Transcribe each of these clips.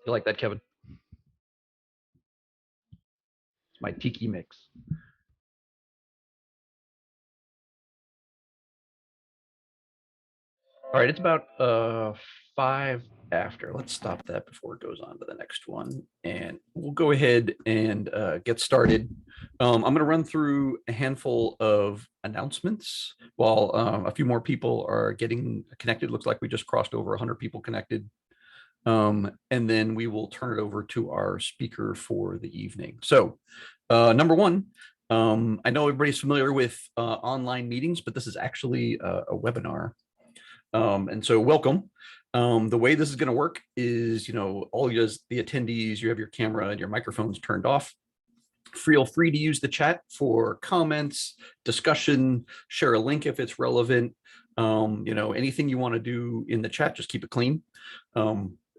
You like that, Kevin? It's my tiki mix. All right, it's about 5 after. Let's stop that before it goes on to the next one. And we'll go ahead and get started. I'm going to run through a handful of announcements while a few more people are getting connected. Looks like we just crossed over 100 people connected. And then we will turn it over to our speaker for the evening. So number one, I know everybody's familiar with online meetings, but this is actually a webinar. And so welcome. The way this is going to work is, all you as the attendees, you have your camera and your microphones turned off. Feel free to use the chat for comments, discussion, share a link if it's relevant. Anything you want to do in the chat, just keep it clean.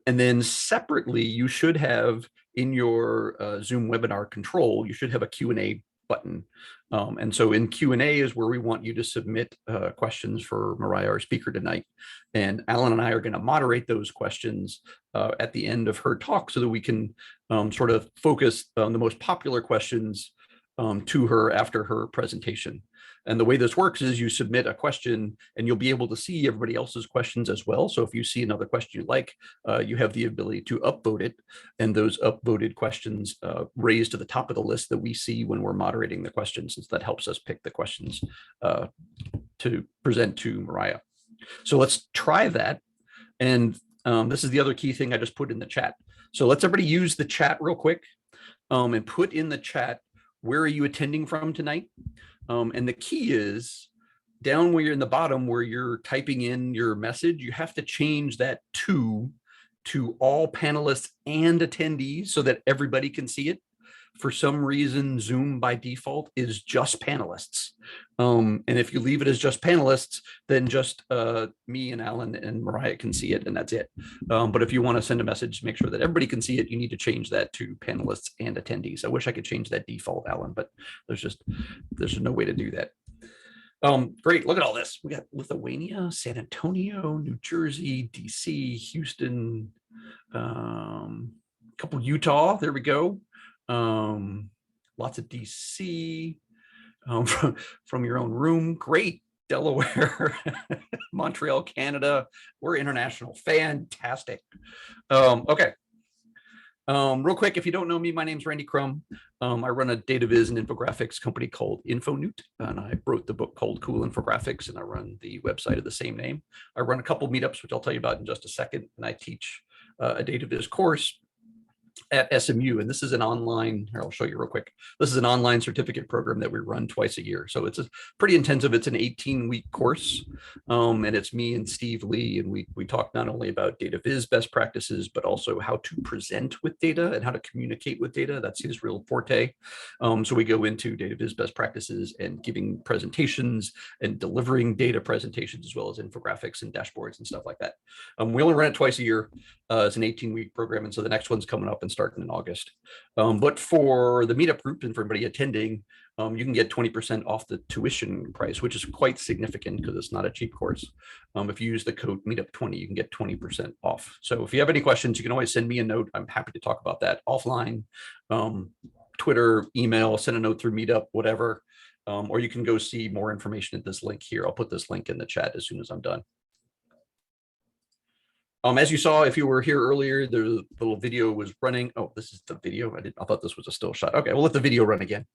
And then separately, you should have in your Zoom webinar control, you should have a Q&A button. And so in Q&A is where we want you to submit questions for Miriah, our speaker tonight. And Alan and I are going to moderate those questions at the end of her talk so that we can sort of focus on the most popular questions to her after her presentation. And the way this works is you submit a question and you'll be able to see everybody else's questions as well. So if you see another question you like, you have the ability to upvote it, and those upvoted questions raise to the top of the list that we see when we're moderating the questions, since that helps us pick the questions to present to Miriah. So let's try that. And this is the other key thing I just put in the chat. So let's everybody use the chat real quick and put in the chat, where are you attending from tonight? And the key is down where you're in the bottom where you're typing in your message, you have to change that to all panelists and attendees so that everybody can see it. For some reason, Zoom by default is just panelists. And if you leave it as just panelists, then just me and Alan and Miriah can see it, and that's it. But if you want to send a message, make sure that everybody can see it, you need to change that to panelists and attendees. I wish I could change that default, Alan, but there's no way to do that. Great, look at all this. We got Lithuania, San Antonio, New Jersey, DC, Houston, couple Utah, there we go. Lots of DC from your own room. Great. Delaware, Montreal, Canada. We're international. Fantastic. Okay. Real quick, if you don't know me, my name's Randy Crum. I run a data viz and infographics company called InfoNewt, and I wrote the book called Cool Infographics, and I run the website of the same name. I run a couple meetups, which I'll tell you about in just a second, and I teach a data viz course at SMU, and this is an online, here I'll show you real quick. This is an online certificate program that we run twice a year. So it's pretty intensive. It's an 18-week course, and it's me and Steve Lee, and we talk not only about data viz best practices, but also how to present with data and how to communicate with data. That's his real forte. So we go into data viz best practices and giving presentations and delivering data presentations, as well as infographics and dashboards and stuff like that. We only run it twice a year. It's an 18-week program, and so the next one's coming up and starting in August. But for the meetup group and for everybody attending, you can get 20% off the tuition price, which is quite significant because it's not a cheap course. If you use the code meetup20, you can get 20% off. So if you have any questions, you can always send me a note. I'm happy to talk about that offline, Twitter, email, send a note through Meetup, whatever. Or you can go see more information at this link here. I'll put this link in the chat as soon as I'm done. As you saw, if you were here earlier, the little video was running. Oh, this is the video. I thought this was a still shot. Okay, we'll let the video run again.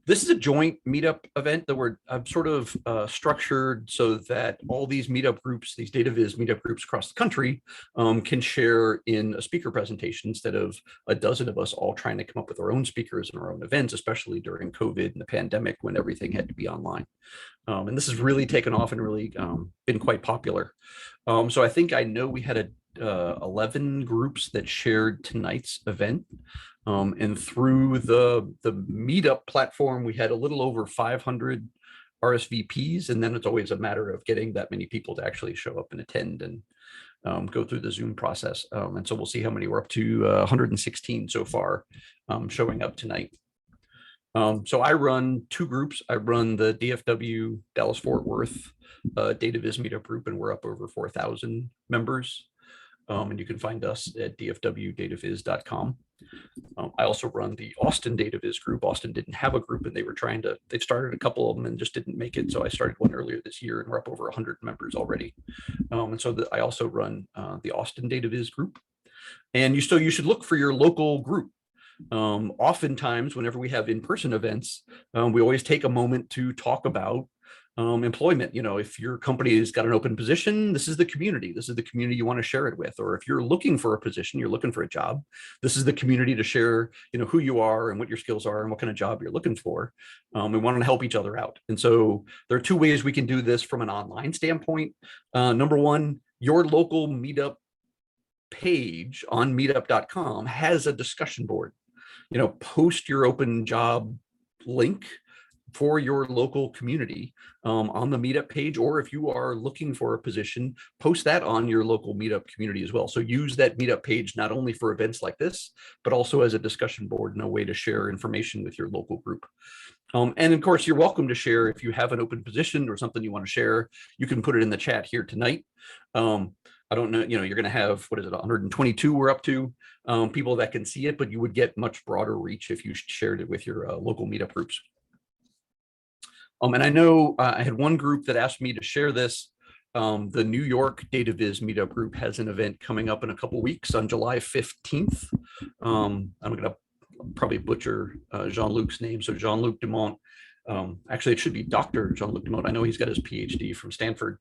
This is a joint meetup event that I've sort of structured so that all these meetup groups, these data viz meetup groups across the country, can share in a speaker presentation instead of a dozen of us all trying to come up with our own speakers and our own events, especially during COVID and the pandemic when everything had to be online. And this has really taken off and really been quite popular. So I know we had 11 groups that shared tonight's event. And through the meetup platform, we had a little over 500 RSVPs, and then it's always a matter of getting that many people to actually show up and attend and go through the Zoom process. And so we'll see how many we're up to. 116 so far showing up tonight. So I run two groups. I run the DFW Dallas Fort Worth data viz meetup group, and we're up over 4,000 members. and you can find us at dfwdataviz.com. I also run the Austin DataViz group. Austin didn't have a group, and they've started a couple of them and just didn't make it. So I started one earlier this year, and we're up over 100 members already. And so I also run the Austin DataViz group. And you should look for your local group. Oftentimes, whenever we have in-person events, we always take a moment to talk about employment. If your company has got an open position, this is the community you want to share it with. Or if you're looking for a position, you're looking for a job, this is the community to share, who you are and what your skills are and what kind of job you're looking for. We want to help each other out. And so there are two ways we can do this from an online standpoint. Number one, your local meetup page on meetup.com has a discussion board. Post your open job link for your local community on the meetup page, or if you are looking for a position, post that on your local meetup community as well. So use that meetup page not only for events like this, but also as a discussion board and a way to share information with your local group. And of course, you're welcome to share if you have an open position or something you want to share. You can put it in the chat here tonight. I don't know, you're going to have, 122 we're up to people that can see it, but you would get much broader reach if you shared it with your local meetup groups. And I know I had one group that asked me to share this. The New York DataViz Meetup group has an event coming up in a couple weeks on July 15th. I'm going to probably butcher Jean-Luc's name. So Jean-Luc Dumont, actually it should be Dr. Jean-Luc Dumont. I know he's got his PhD from Stanford.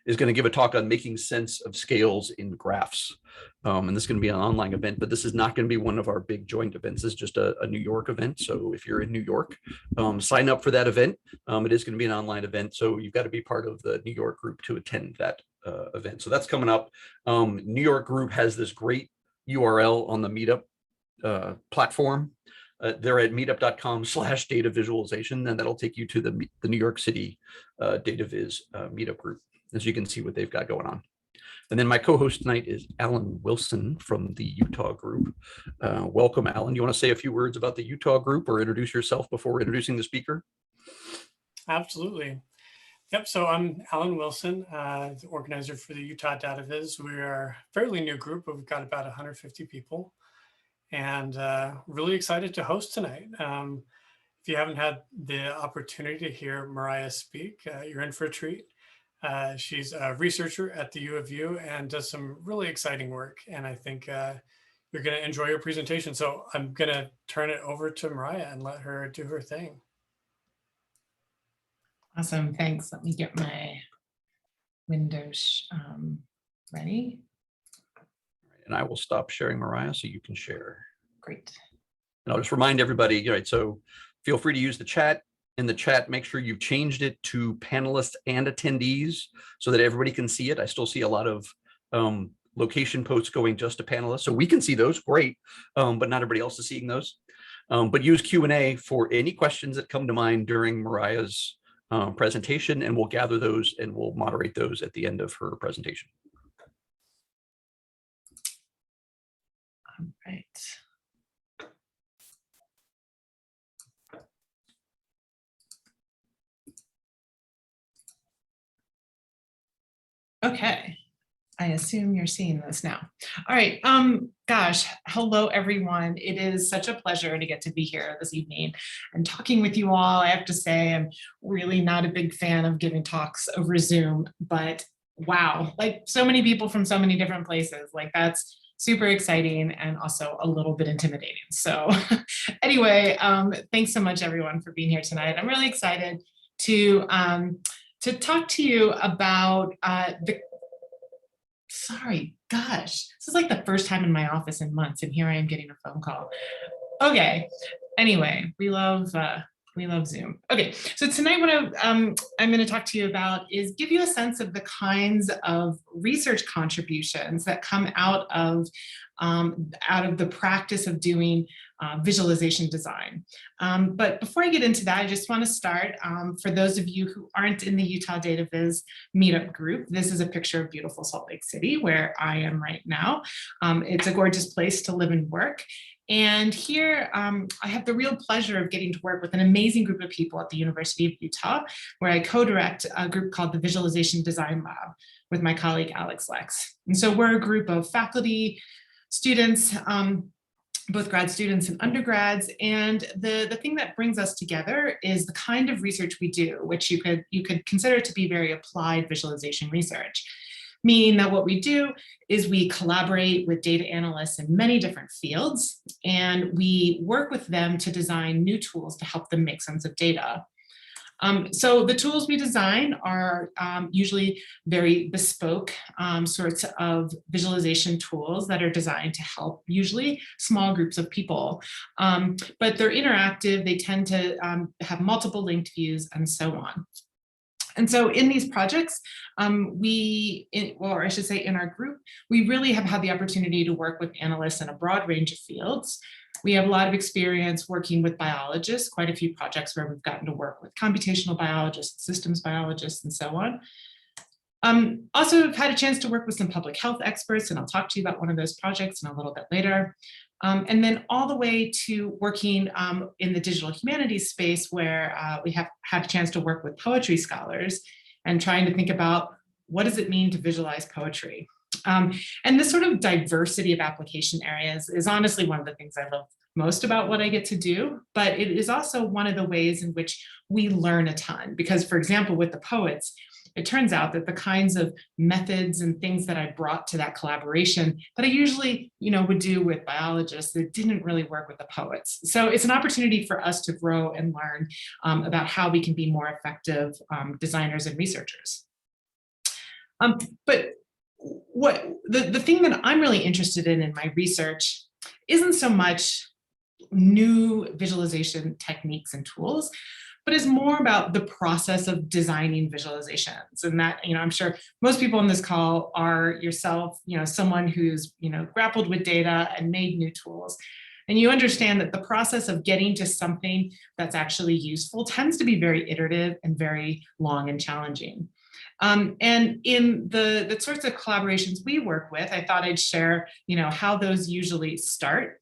Is going to give a talk on making sense of scales in graphs. And this is going to be an online event, but this is not going to be one of our big joint events. This is just a New York event. So if you're in New York, sign up for that event. It is going to be an online event. So you've got to be part of the New York group to attend that event. So that's coming up. New York group has this great URL on the Meetup platform. They're at meetup.com/data visualization, and that'll take you to the New York City DataViz Meetup group, as you can see what they've got going on. And then my co-host tonight is Alan Wilson from the Utah group. Welcome, Alan. You want to say a few words about the Utah group or introduce yourself before introducing the speaker? Absolutely. Yep, so I'm Alan Wilson, the organizer for the Utah DataViz. We are a fairly new group, but we've got about 150 people. And really excited to host tonight. If you haven't had the opportunity to hear Miriah speak, you're in for a treat. She's a researcher at the U of U and does some really exciting work. And I think you're going to enjoy your presentation. So I'm going to turn it over to Miriah and let her do her thing. Awesome, thanks. Let me get my windows ready. And I will stop sharing, Miriah, so you can share. Great. And I'll just remind everybody, so feel free to use the chat. In the chat, make sure you've changed it to panelists and attendees so that everybody can see it. I still see a lot of location posts going just to panelists. So we can see those, great, but not everybody else is seeing those. But use Q&A for any questions that come to mind during Miriah's presentation, and we'll gather those and we'll moderate those at the end of her presentation. All right. Okay, I assume you're seeing this now. All right, gosh, hello everyone. It is such a pleasure to get to be here this evening and talking with you all. I have to say, I'm really not a big fan of giving talks over Zoom, but wow, like so many people from so many different places, like that's super exciting and also a little bit intimidating. So anyway, thanks so much everyone for being here tonight. I'm really excited to talk to you about sorry, gosh, this is like the first time in my office in months, and here I am getting a phone call. Okay, anyway, we love Zoom. Okay, so tonight what I'm going to talk to you about is give you a sense of the kinds of research contributions that come out of the practice of doing visualization design. But before I get into that, I just want to start, for those of you who aren't in the Utah DataViz Meetup group, this is a picture of beautiful Salt Lake City, where I am right now. It's a gorgeous place to live and work. And here I have the real pleasure of getting to work with an amazing group of people at the University of Utah, where I co-direct a group called the Visualization Design Lab with my colleague, Alex Lex. And so we're a group of faculty, students, both grad students and undergrads. And the thing that brings us together is the kind of research we do, which you could consider to be very applied visualization research. Meaning that what we do is we collaborate with data analysts in many different fields, and we work with them to design new tools to help them make sense of data. So the tools we design are usually very bespoke sorts of visualization tools that are designed to help usually small groups of people. But they're interactive, they tend to have multiple linked views and so on. And so in these projects, or I should say in our group, we really have had the opportunity to work with analysts in a broad range of fields. We have a lot of experience working with biologists, quite a few projects where we've gotten to work with computational biologists, systems biologists, and so on. Also, I've had a chance to work with some public health experts, and I'll talk to you about one of those projects in a little bit later. And then all the way to working in the digital humanities space, where we have had a chance to work with poetry scholars and trying to think about what does it mean to visualize poetry. And this sort of diversity of application areas is honestly one of the things I love most about what I get to do, but it is also one of the ways in which we learn a ton. Because, for example, with the poets, it turns out that the kinds of methods and things that I brought to that collaboration that I usually, would do with biologists, that didn't really work with the poets. So it's an opportunity for us to grow and learn about how we can be more effective designers and researchers. But what the thing that I'm really interested in my research isn't so much new visualization techniques and tools, but is more about the process of designing visualizations. And that, I'm sure most people on this call are yourself, someone who's, grappled with data and made new tools. And you understand that the process of getting to something that's actually useful tends to be very iterative and very long and challenging. And in the sorts of collaborations we work with, I thought I'd share, how those usually start.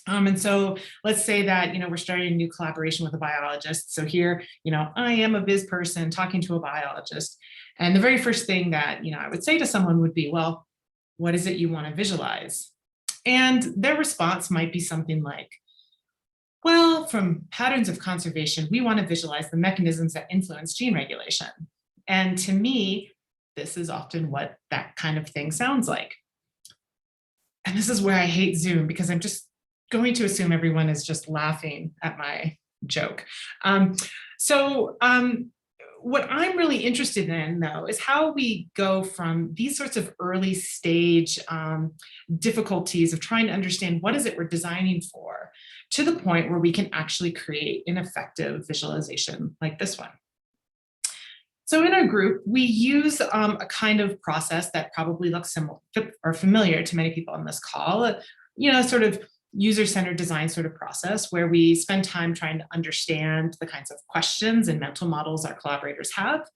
And so let's say that, we're starting a new collaboration with a biologist. So here, I am a viz person talking to a biologist. And the very first thing that, I would say to someone would be, well, what is it you want to visualize? And their response might be something like, well, from patterns of conservation, we want to visualize the mechanisms that influence gene regulation. And to me, this is often what that kind of thing sounds like. And this is where I hate Zoom, because I'm just going to assume everyone is just laughing at my joke. What I'm really interested in, though, is how we go from these sorts of early stage difficulties of trying to understand what is it we're designing for, to the point where we can actually create an effective visualization like this one. So in our group, we use a kind of process that probably looks similar or familiar to many people on this call, sort of user-centered design sort of process, where we spend time trying to understand the kinds of questions and mental models our collaborators have.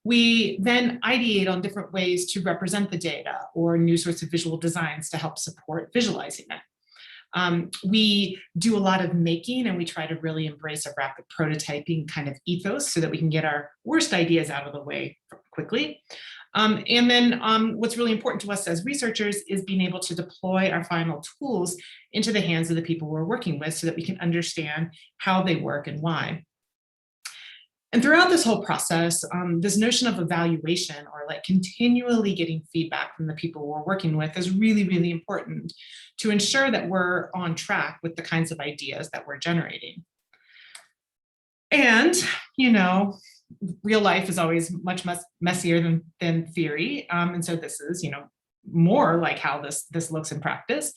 We then ideate on different ways to represent the data or new sorts of visual designs to help support visualizing it. We do a lot of making, and we try to really embrace a rapid prototyping kind of ethos so that we can get our worst ideas out of the way quickly. And then what's really important to us as researchers is being able to deploy our final tools into the hands of the people we're working with so that we can understand how they work and why. And throughout this whole process, this notion of evaluation, or like continually getting feedback from the people we're working with, is really, really important to ensure that we're on track with the kinds of ideas that we're generating. And, real life is always much messier than theory. And so this is, more like how this looks in practice.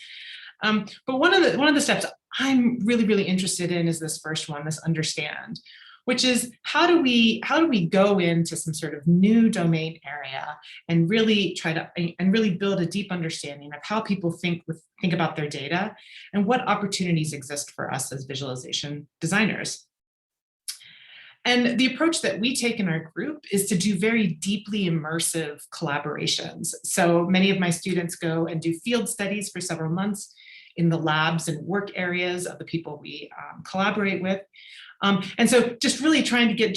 But one of the steps I'm really, really interested in is this first one, this understand, which is how do we go into some sort of new domain area and really build a deep understanding of how people think about their data and what opportunities exist for us as visualization designers. And the approach that we take in our group is to do very deeply immersive collaborations. So many of my students go and do field studies for several months in the labs and work areas of the people we collaborate with. And so just really trying to get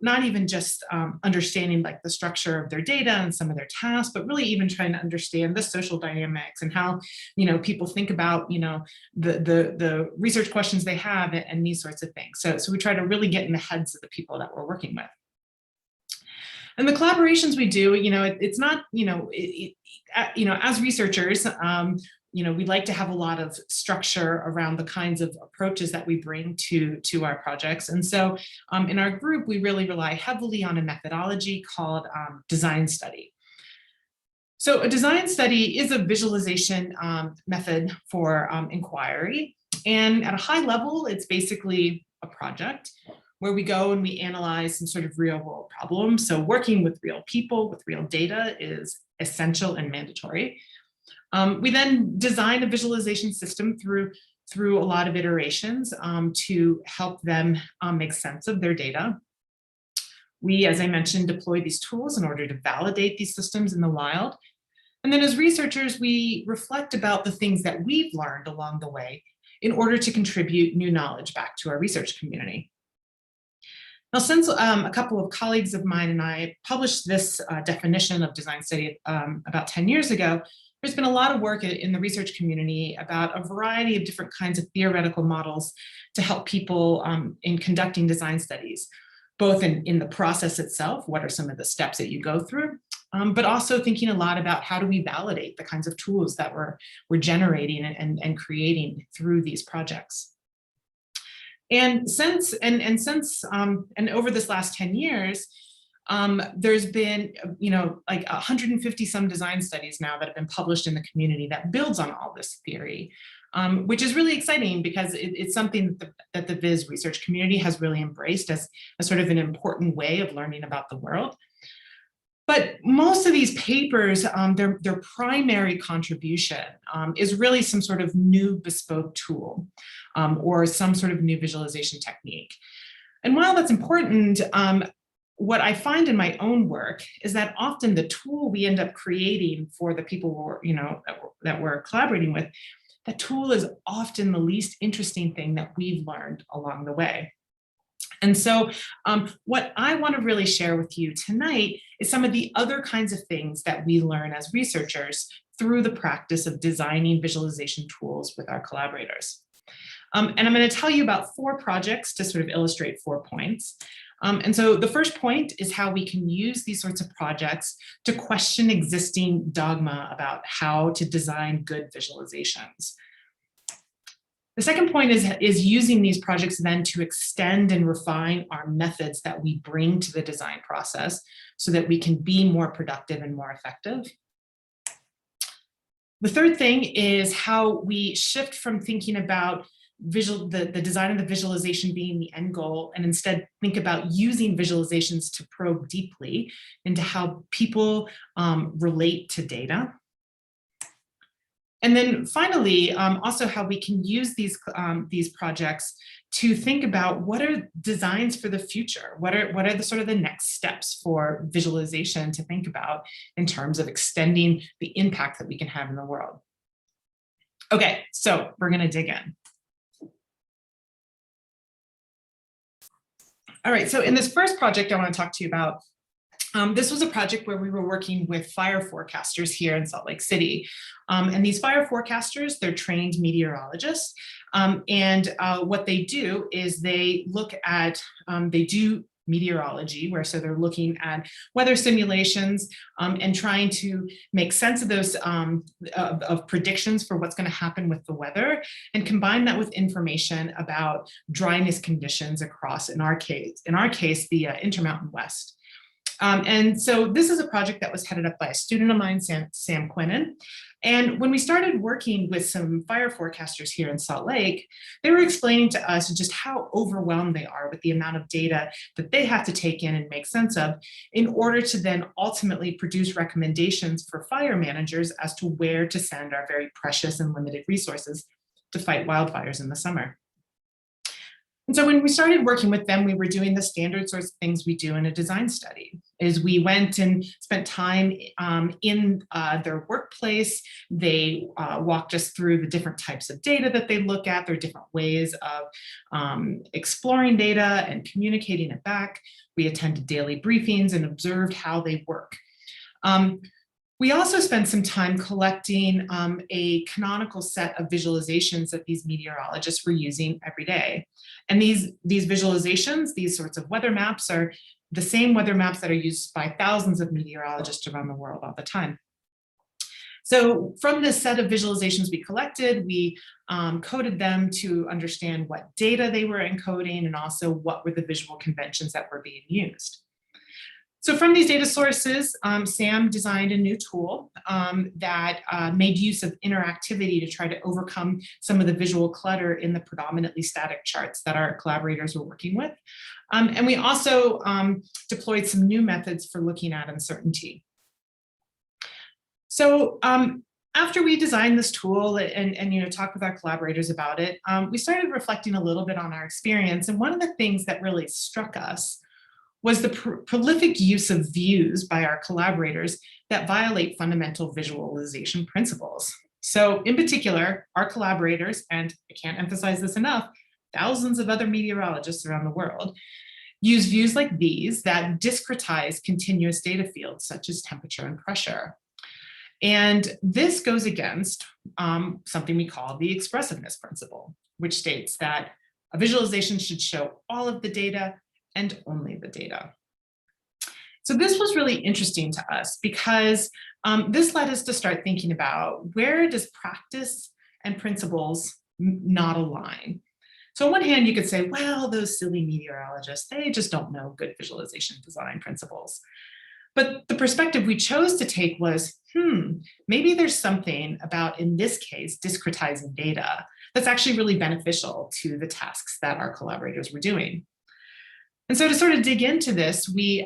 not even just understanding like the structure of their data and some of their tasks, but really even trying to understand the social dynamics and how, people think about, the research questions they have and these sorts of things. So we try to really get in the heads of the people that we're working with. And the collaborations we do, it's not, as researchers, we like to have a lot of structure around the kinds of approaches that we bring to our projects. And so in our group, we really rely heavily on a methodology called design study. So a design study is a visualization method for inquiry. And at a high level, it's basically a project where we go and we analyze some sort of real world problems. So working with real people, with real data is essential and mandatory. We then design a visualization system through a lot of iterations to help them make sense of their data. We, as I mentioned, deploy these tools in order to validate these systems in the wild. And then as researchers, we reflect about the things that we've learned along the way in order to contribute new knowledge back to our research community. Now, since a couple of colleagues of mine and I published this definition of design study about 10 years ago, there's been a lot of work in the research community about a variety of different kinds of theoretical models to help people in conducting design studies, both in the process itself, what are some of the steps that you go through, but also thinking a lot about how do we validate the kinds of tools that we're generating and creating through these projects. And over this last 10 years, there's been, like 150 some design studies now that have been published in the community that builds on all this theory, which is really exciting because it's something that the Viz research community has really embraced as a sort of an important way of learning about the world. But most of these papers, their primary contribution is really some sort of new bespoke tool or some sort of new visualization technique. And while that's important, what I find in my own work is that often the tool we end up creating for the people that we're collaborating with, the tool is often the least interesting thing that we've learned along the way. And so what I want to really share with you tonight is some of the other kinds of things that we learn as researchers through the practice of designing visualization tools with our collaborators. And I'm going to tell you about 4 projects to sort of illustrate 4 points. And so the first point is how we can use these sorts of projects to question existing dogma about how to design good visualizations. The second point is using these projects then to extend and refine our methods that we bring to the design process so that we can be more productive and more effective. The third thing is how we shift from thinking about the design of the visualization being the end goal and instead think about using visualizations to probe deeply into how people relate to data. And then finally, also how we can use these projects to think about what are designs for the future? What are the sort of the next steps for visualization to think about in terms of extending the impact that we can have in the world? Okay, so we're gonna dig in. All right, so in this first project I want to talk to you about, this was a project where we were working with fire forecasters here in Salt Lake City. And these fire forecasters, they're trained meteorologists. And what they do is they look at, they do meteorology, so they're looking at weather simulations and trying to make sense of those of predictions for what's going to happen with the weather and combine that with information about dryness conditions across, in our case, the Intermountain West. And so this is a project that was headed up by a student of mine, Sam Quinnen. And when we started working with some fire forecasters here in Salt Lake, they were explaining to us just how overwhelmed they are with the amount of data that they have to take in and make sense of in order to then ultimately produce recommendations for fire managers as to where to send our very precious and limited resources to fight wildfires in the summer. And so when we started working with them, we were doing the standard sorts of things we do in a design study. Is we went and spent time in their workplace. They walked us through the different types of data that they look at, their different ways of exploring data and communicating it back. We attended daily briefings and observed how they work. We also spent some time collecting a canonical set of visualizations that these meteorologists were using every day. And these visualizations, these sorts of weather maps, are the same weather maps that are used by thousands of meteorologists around the world all the time. So from this set of visualizations we collected, we coded them to understand what data they were encoding and also what were the visual conventions that were being used. So from these data sources, Sam designed a new tool that made use of interactivity to try to overcome some of the visual clutter in the predominantly static charts that our collaborators were working with. And we also deployed some new methods for looking at uncertainty. So after we designed this tool and talked with our collaborators about it, we started reflecting a little bit on our experience. And one of the things that really struck us was the prolific use of views by our collaborators that violate fundamental visualization principles. So in particular, our collaborators, and I can't emphasize this enough, thousands of other meteorologists around the world, use views like these that discretize continuous data fields such as temperature and pressure. And this goes against something we call the expressiveness principle, which states that a visualization should show all of the data and only the data. So this was really interesting to us because this led us to start thinking about where does practice and principles not align. So on one hand, you could say, well, those silly meteorologists, they just don't know good visualization design principles. But the perspective we chose to take was, maybe there's something about, in this case, discretizing data that's actually really beneficial to the tasks that our collaborators were doing. And so to sort of dig into this, we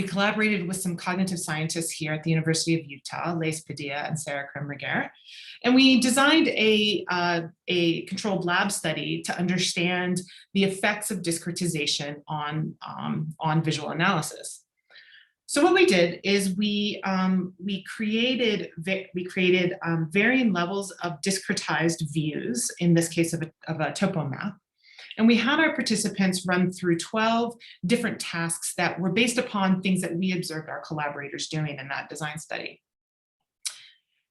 collaborated with some cognitive scientists here at the University of Utah, Lace Padilla and Sarah Kremriger, and we designed a controlled lab study to understand the effects of discretization on visual analysis. So what we did is we created varying levels of discretized views, in this case of a topo map. And we had our participants run through 12 different tasks that were based upon things that we observed our collaborators doing in that design study.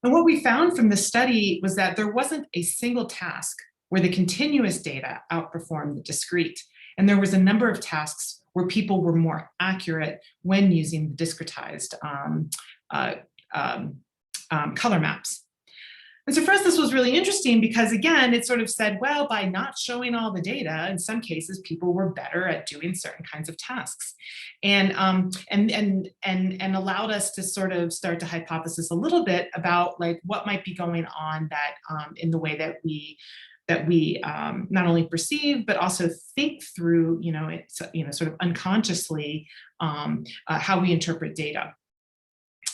And what we found from the study was that there wasn't a single task where the continuous data outperformed the discrete. And there was a number of tasks where people were more accurate when using the discretized color maps. And so for us, this was really interesting because, again, it sort of said, well, by not showing all the data, in some cases, people were better at doing certain kinds of tasks, and allowed us to sort of start to hypothesis a little bit about like what might be going on that in the way that we not only perceive but also think through, sort of unconsciously how we interpret data.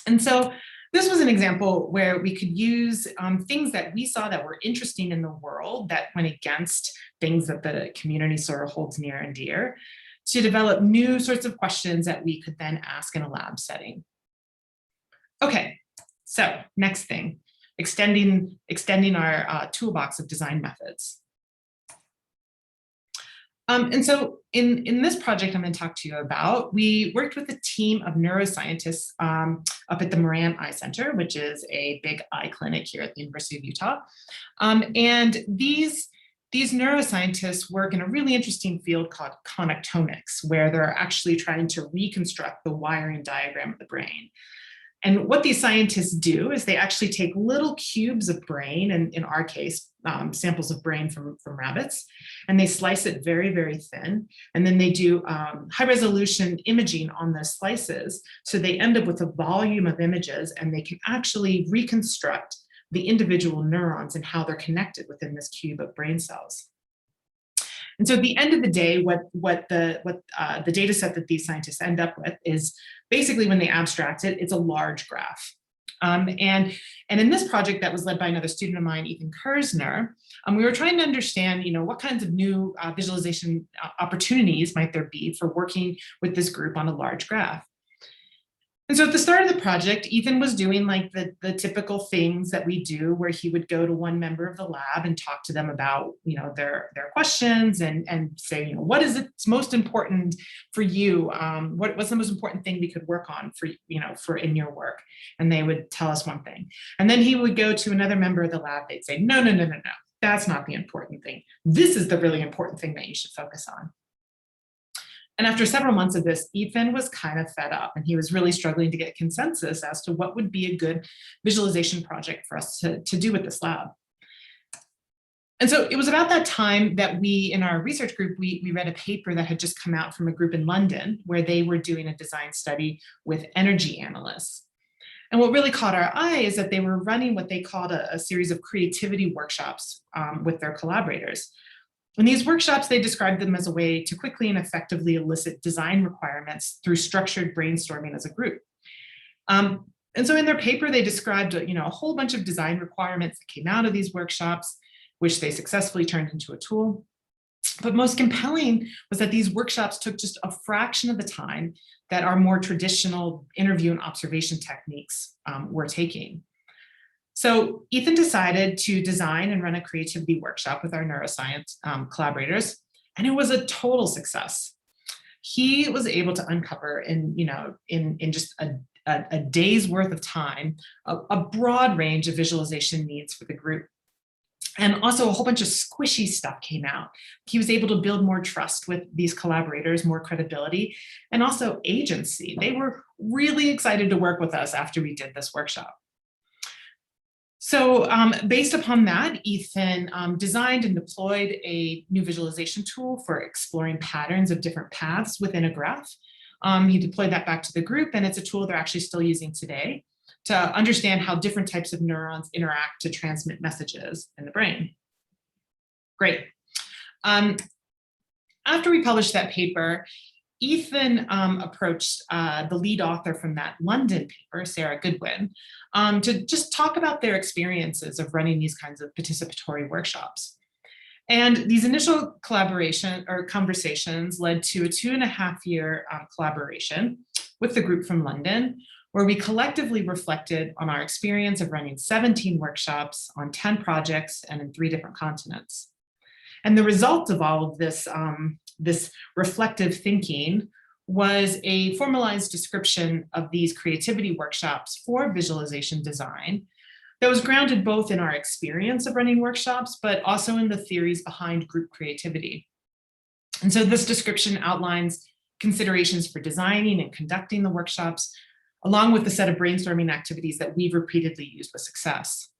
And so this was an example where we could use things that we saw that were interesting in the world that went against things that the community sort of holds near and dear to develop new sorts of questions that we could then ask in a lab setting. Okay, so next thing, extending our toolbox of design methods. And so in this project I'm going to talk to you about, we worked with a team of neuroscientists up at the Moran Eye Center, which is a big eye clinic here at the University of Utah. And these neuroscientists work in a really interesting field called connectomics, where they're actually trying to reconstruct the wiring diagram of the brain. And what these scientists do is they actually take little cubes of brain, and in our case, samples of brain from rabbits, and they slice it very, very thin. And then they do high resolution imaging on those slices. So they end up with a volume of images, and they can actually reconstruct the individual neurons and how they're connected within this cube of brain cells. And so at the end of the day, what the data set that these scientists end up with is basically, when they abstract it, it's a large graph. And in this project that was led by another student of mine, Ethan Kersner, we were trying to understand, what kinds of new visualization opportunities might there be for working with this group on a large graph. And so at the start of the project, Ethan was doing like the typical things that we do, where he would go to one member of the lab and talk to them about, their questions, and say, what is it most important for you? What's the most important thing we could work on for in your work? And they would tell us one thing. And then he would go to another member of the lab. They'd say, no, that's not the important thing. This is the really important thing that you should focus on. And after several months of this, Ethan was kind of fed up, and he was really struggling to get consensus as to what would be a good visualization project for us to do with this lab. And so it was about that time that we, in our research group, we read a paper that had just come out from a group in London, where they were doing a design study with energy analysts. And what really caught our eye is that they were running what they called a series of creativity workshops with their collaborators. In these workshops, they described them as a way to quickly and effectively elicit design requirements through structured brainstorming as a group. And so in their paper, they described a whole bunch of design requirements that came out of these workshops, which they successfully turned into a tool. But most compelling was that these workshops took just a fraction of the time that our more traditional interview and observation techniques were taking. So Ethan decided to design and run a creativity workshop with our neuroscience collaborators, and it was a total success. He was able to uncover in just a day's worth of time, a broad range of visualization needs for the group. And also a whole bunch of squishy stuff came out. He was able to build more trust with these collaborators, more credibility, and also agency. They were really excited to work with us after we did this workshop. So based upon that, Ethan designed and deployed a new visualization tool for exploring patterns of different paths within a graph. He deployed that back to the group, and it's a tool they're actually still using today to understand how different types of neurons interact to transmit messages in the brain. Great. After we published that paper, Ethan approached the lead author from that London paper, Sarah Goodwin, to just talk about their experiences of running these kinds of participatory workshops. And these initial conversations led to a 2.5-year collaboration with the group from London, where we collectively reflected on our experience of running 17 workshops on 10 projects and in 3 different continents. And the result of all of this, this reflective thinking was a formalized description of these creativity workshops for visualization design that was grounded both in our experience of running workshops, but also in the theories behind group creativity. And so this description outlines considerations for designing and conducting the workshops, along with the set of brainstorming activities that we've repeatedly used with success.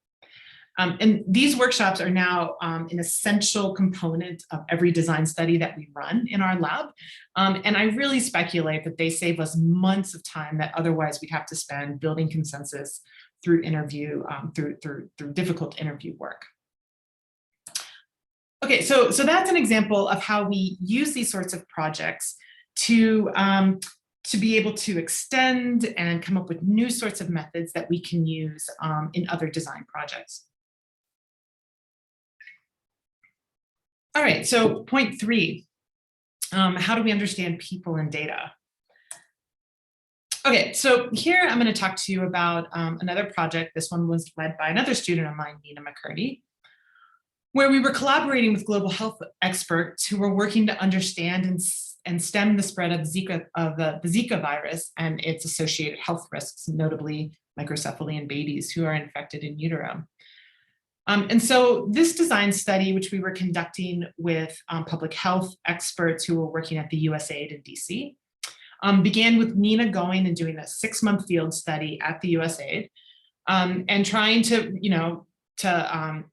And these workshops are now an essential component of every design study that we run in our lab. And I really speculate that they save us months of time that otherwise we'd have to spend building consensus through interview, through difficult interview work. Okay, so that's an example of how we use these sorts of projects to be able to extend and come up with new sorts of methods that we can use in other design projects. All right, so point 3, how do we understand people and data? Okay, so here I'm going to talk to you about another project. This one was led by another student of mine, Nina McCurdy, where we were collaborating with global health experts who were working to understand and stem the spread of the Zika virus and its associated health risks, notably microcephaly in babies who are infected in utero. And so this design study, which we were conducting with public health experts who were working at the USAID in DC, began with Nina going and doing a 6-month field study at the USAID and trying to,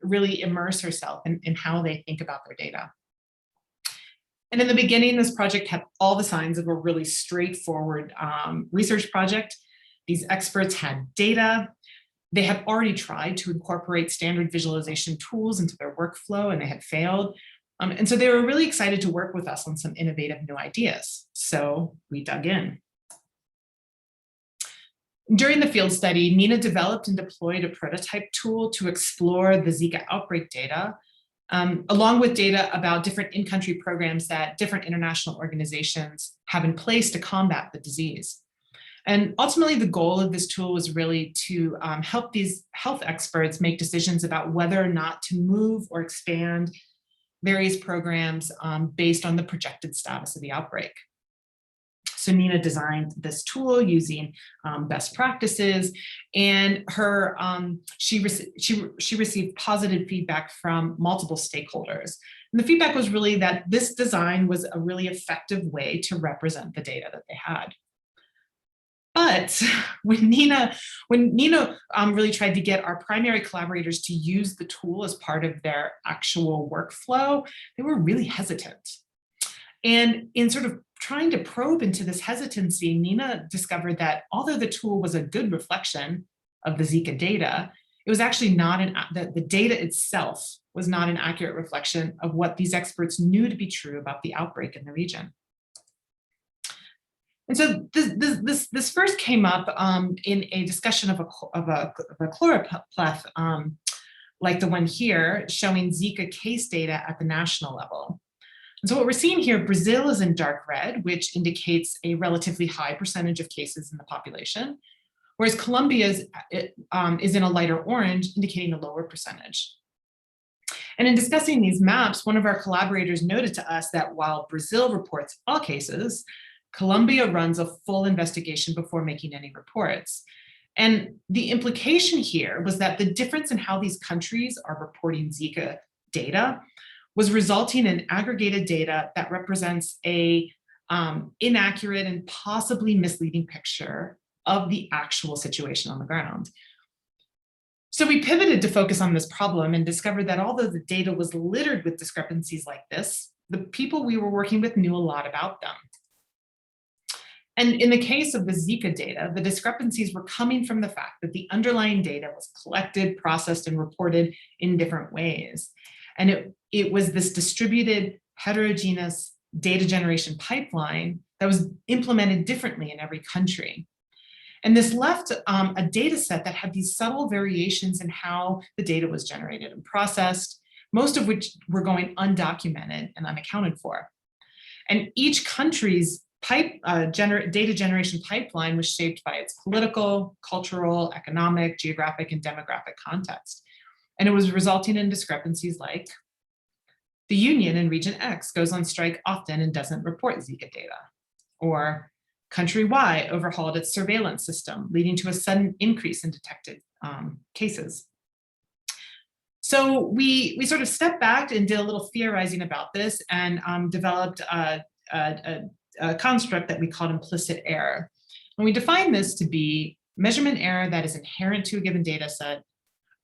really immerse herself in how they think about their data. And in the beginning, this project had all the signs of a really straightforward research project. These experts had data. They had already tried to incorporate standard visualization tools into their workflow, and they had failed. And so they were really excited to work with us on some innovative new ideas. So we dug in. During the field study, Nina developed and deployed a prototype tool to explore the Zika outbreak data, along with data about different in-country programs that different international organizations have in place to combat the disease. And ultimately, the goal of this tool was really to help these health experts make decisions about whether or not to move or expand various programs based on the projected status of the outbreak. So Nina designed this tool using best practices, and she received positive feedback from multiple stakeholders. And the feedback was really that this design was a really effective way to represent the data that they had. But when Nina really tried to get our primary collaborators to use the tool as part of their actual workflow, they were really hesitant. And in sort of trying to probe into this hesitancy, Nina discovered that although the tool was a good reflection of the Zika data, it was actually not the data itself was not an accurate reflection of what these experts knew to be true about the outbreak in the region. And so this first came up in a discussion of a chloropleth like the one here, showing Zika case data at the national level. And so what we're seeing here, Brazil is in dark red, which indicates a relatively high percentage of cases in the population, whereas Colombia is in a lighter orange, indicating a lower percentage. And in discussing these maps, one of our collaborators noted to us that while Brazil reports all cases, Colombia runs a full investigation before making any reports. And the implication here was that the difference in how these countries are reporting Zika data was resulting in aggregated data that represents a inaccurate and possibly misleading picture of the actual situation on the ground. So we pivoted to focus on this problem and discovered that although the data was littered with discrepancies like this, the people we were working with knew a lot about them. And in the case of the Zika data, the discrepancies were coming from the fact that the underlying data was collected, processed, and reported in different ways. And it was this distributed, heterogeneous data generation pipeline that was implemented differently in every country. And this left a data set that had these subtle variations in how the data was generated and processed, most of which were going undocumented and unaccounted for. And each country's data generation pipeline was shaped by its political, cultural, economic, geographic, and demographic context. And it was resulting in discrepancies like the union in region X goes on strike often and doesn't report Zika data, or country Y overhauled its surveillance system, leading to a sudden increase in detected cases. So we sort of stepped back and did a little theorizing about this and developed a construct that we called implicit error. And we define this to be measurement error that is inherent to a given data set,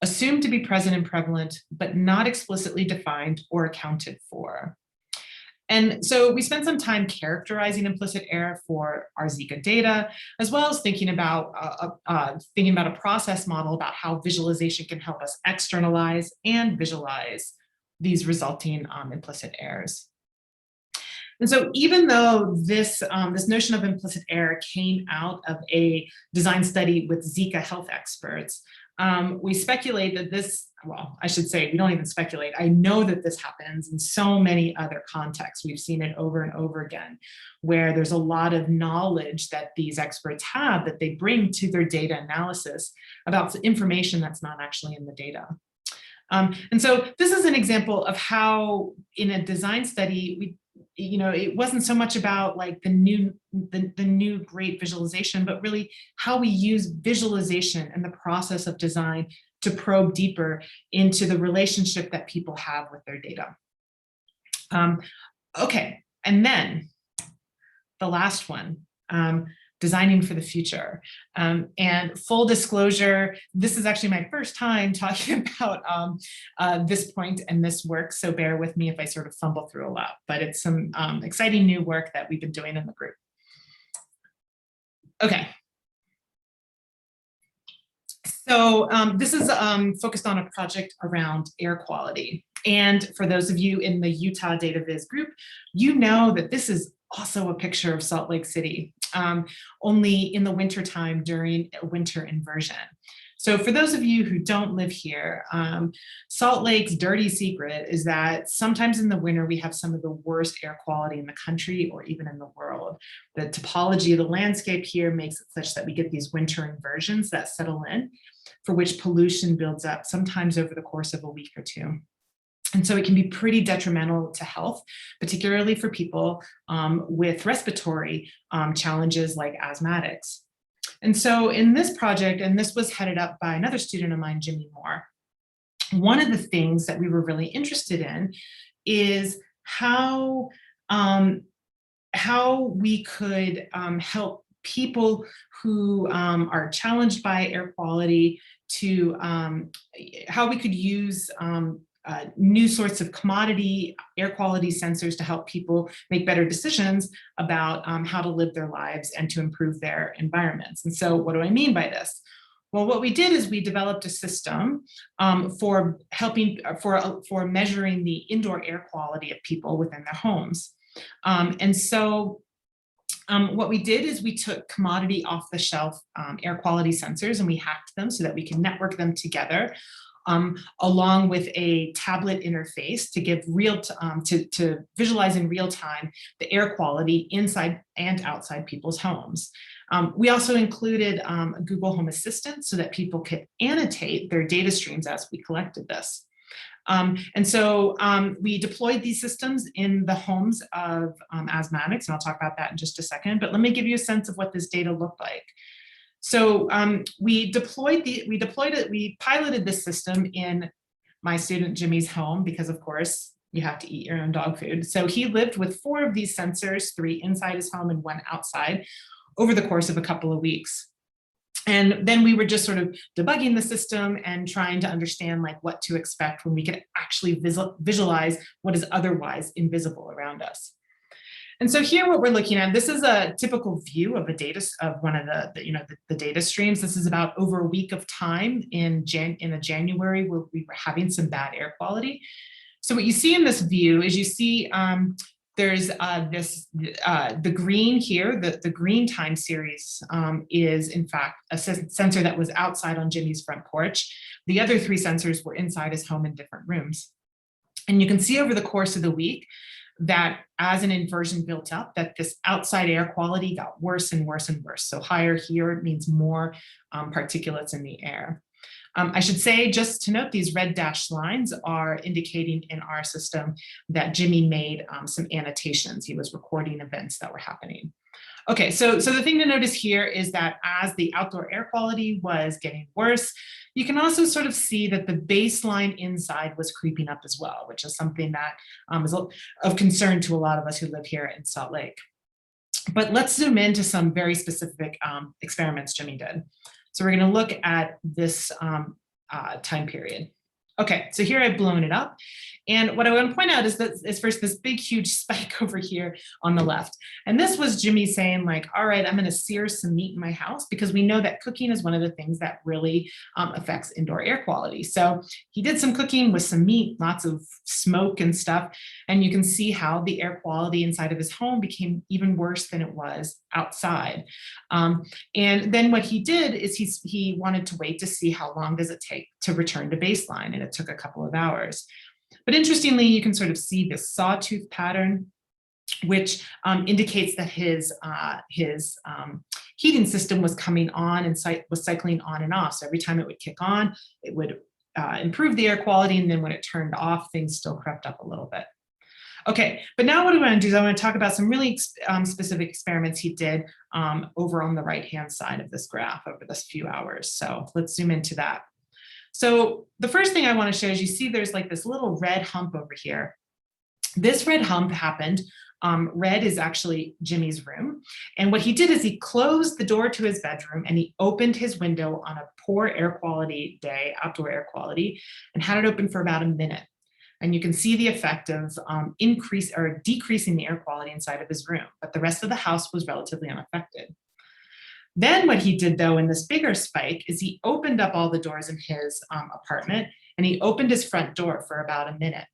assumed to be present and prevalent, but not explicitly defined or accounted for. And so we spent some time characterizing implicit error for our Zika data, as well as thinking about a process model about how visualization can help us externalize and visualize these resulting implicit errors. And so even though this notion of implicit error came out of a design study with Zika health experts, we speculate that this, well, I should say, we don't even speculate. I know that this happens in so many other contexts. We've seen it over and over again, where there's a lot of knowledge that these experts have that they bring to their data analysis about information that's not actually in the data. And so this is an example of how in a design study, it wasn't so much about like the new great visualization, but really how we use visualization and the process of design to probe deeper into the relationship that people have with their data. Okay, and then the last one. designing for the future. And full disclosure, this is actually my first time talking about this point and this work, so bear with me if I sort of fumble through a lot, but it's some exciting new work that we've been doing in the group. Okay. So this is focused on a project around air quality. And for those of you in the Utah DataViz group, you know that this is also a picture of Salt Lake City, only in the wintertime during a winter inversion. So for those of you who don't live here, Salt Lake's dirty secret is that sometimes in the winter we have some of the worst air quality in the country or even in the world. The topology of the landscape here makes it such that we get these winter inversions that settle in, for which pollution builds up sometimes over the course of a week or two. And so it can be pretty detrimental to health, particularly for people with respiratory challenges like asthmatics. And so in this project, and this was headed up by another student of mine, Jimmy Moore, one of the things that we were really interested in is how we could help people who are challenged by air quality to how we could use new sorts of commodity air quality sensors to help people make better decisions about how to live their lives and to improve their environments. And so what do I mean by this? Well, what we did is we developed a system for measuring the indoor air quality of people within their homes. And so what we did is we took commodity off-the-shelf air quality sensors and we hacked them so that we can network them together, along with a tablet interface to give to visualize in real time the air quality inside and outside people's homes. We also included a Google Home Assistant so that people could annotate their data streams as we collected this. And so we deployed these systems in the homes of asthmatics, and I'll talk about that in just a second, but let me give you a sense of what this data looked like. So we piloted this system in my student Jimmy's home because of course you have to eat your own dog food. So he lived with 4 of these sensors, 3 inside his home and 1 outside, over the course of a couple of weeks. And then we were just sort of debugging the system and trying to understand like what to expect when we could actually visualize what is otherwise invisible around us. And so here what we're looking at, this is a typical view of one of the data streams. This is about over a week of time in January where we were having some bad air quality. So what you see in this view is you see there's the green here, the green time series is in fact a sensor that was outside on Jimmy's front porch. The other 3 sensors were inside his home in different rooms. And you can see over the course of the week that as an inversion built up, that this outside air quality got worse and worse and worse. So higher here means more particulates in the air. I should say, just to note, these red dashed lines are indicating in our system that Jimmy made some annotations. He was recording events that were happening. Okay, so the thing to notice here is that as the outdoor air quality was getting worse, you can also sort of see that the baseline inside was creeping up as well, which is something that is of concern to a lot of us who live here in Salt Lake. But let's zoom into some very specific experiments Jimmy did. So we're going to look at this time period. Okay, so here I've blown it up. And what I want to point out is that is first this big, huge spike over here on the left. And this was Jimmy saying like, all right, I'm going to sear some meat in my house because we know that cooking is one of the things that really affects indoor air quality. So he did some cooking with some meat, lots of smoke and stuff. And you can see how the air quality inside of his home became even worse than it was outside. And then what he did is he wanted to wait to see how long does it take to return to baseline. And it took a couple of hours. But interestingly, you can sort of see this sawtooth pattern, which indicates that his heating system was coming on and was cycling on and off. So every time it would kick on, it would improve the air quality. And then when it turned off, things still crept up a little bit. Okay, but now what I want to do is I want to talk about some really specific experiments he did over on the right-hand side of this graph over this few hours. So let's zoom into that. So the first thing I want to show is you see there's like this little red hump over here. This red hump happened. Red is actually Jimmy's room. And what he did is he closed the door to his bedroom and he opened his window on a poor air quality day, outdoor air quality, and had it open for about a minute. And you can see the effect of decreasing the air quality inside of his room, but the rest of the house was relatively unaffected. Then what he did though in this bigger spike is he opened up all the doors in his apartment and he opened his front door for about a minute.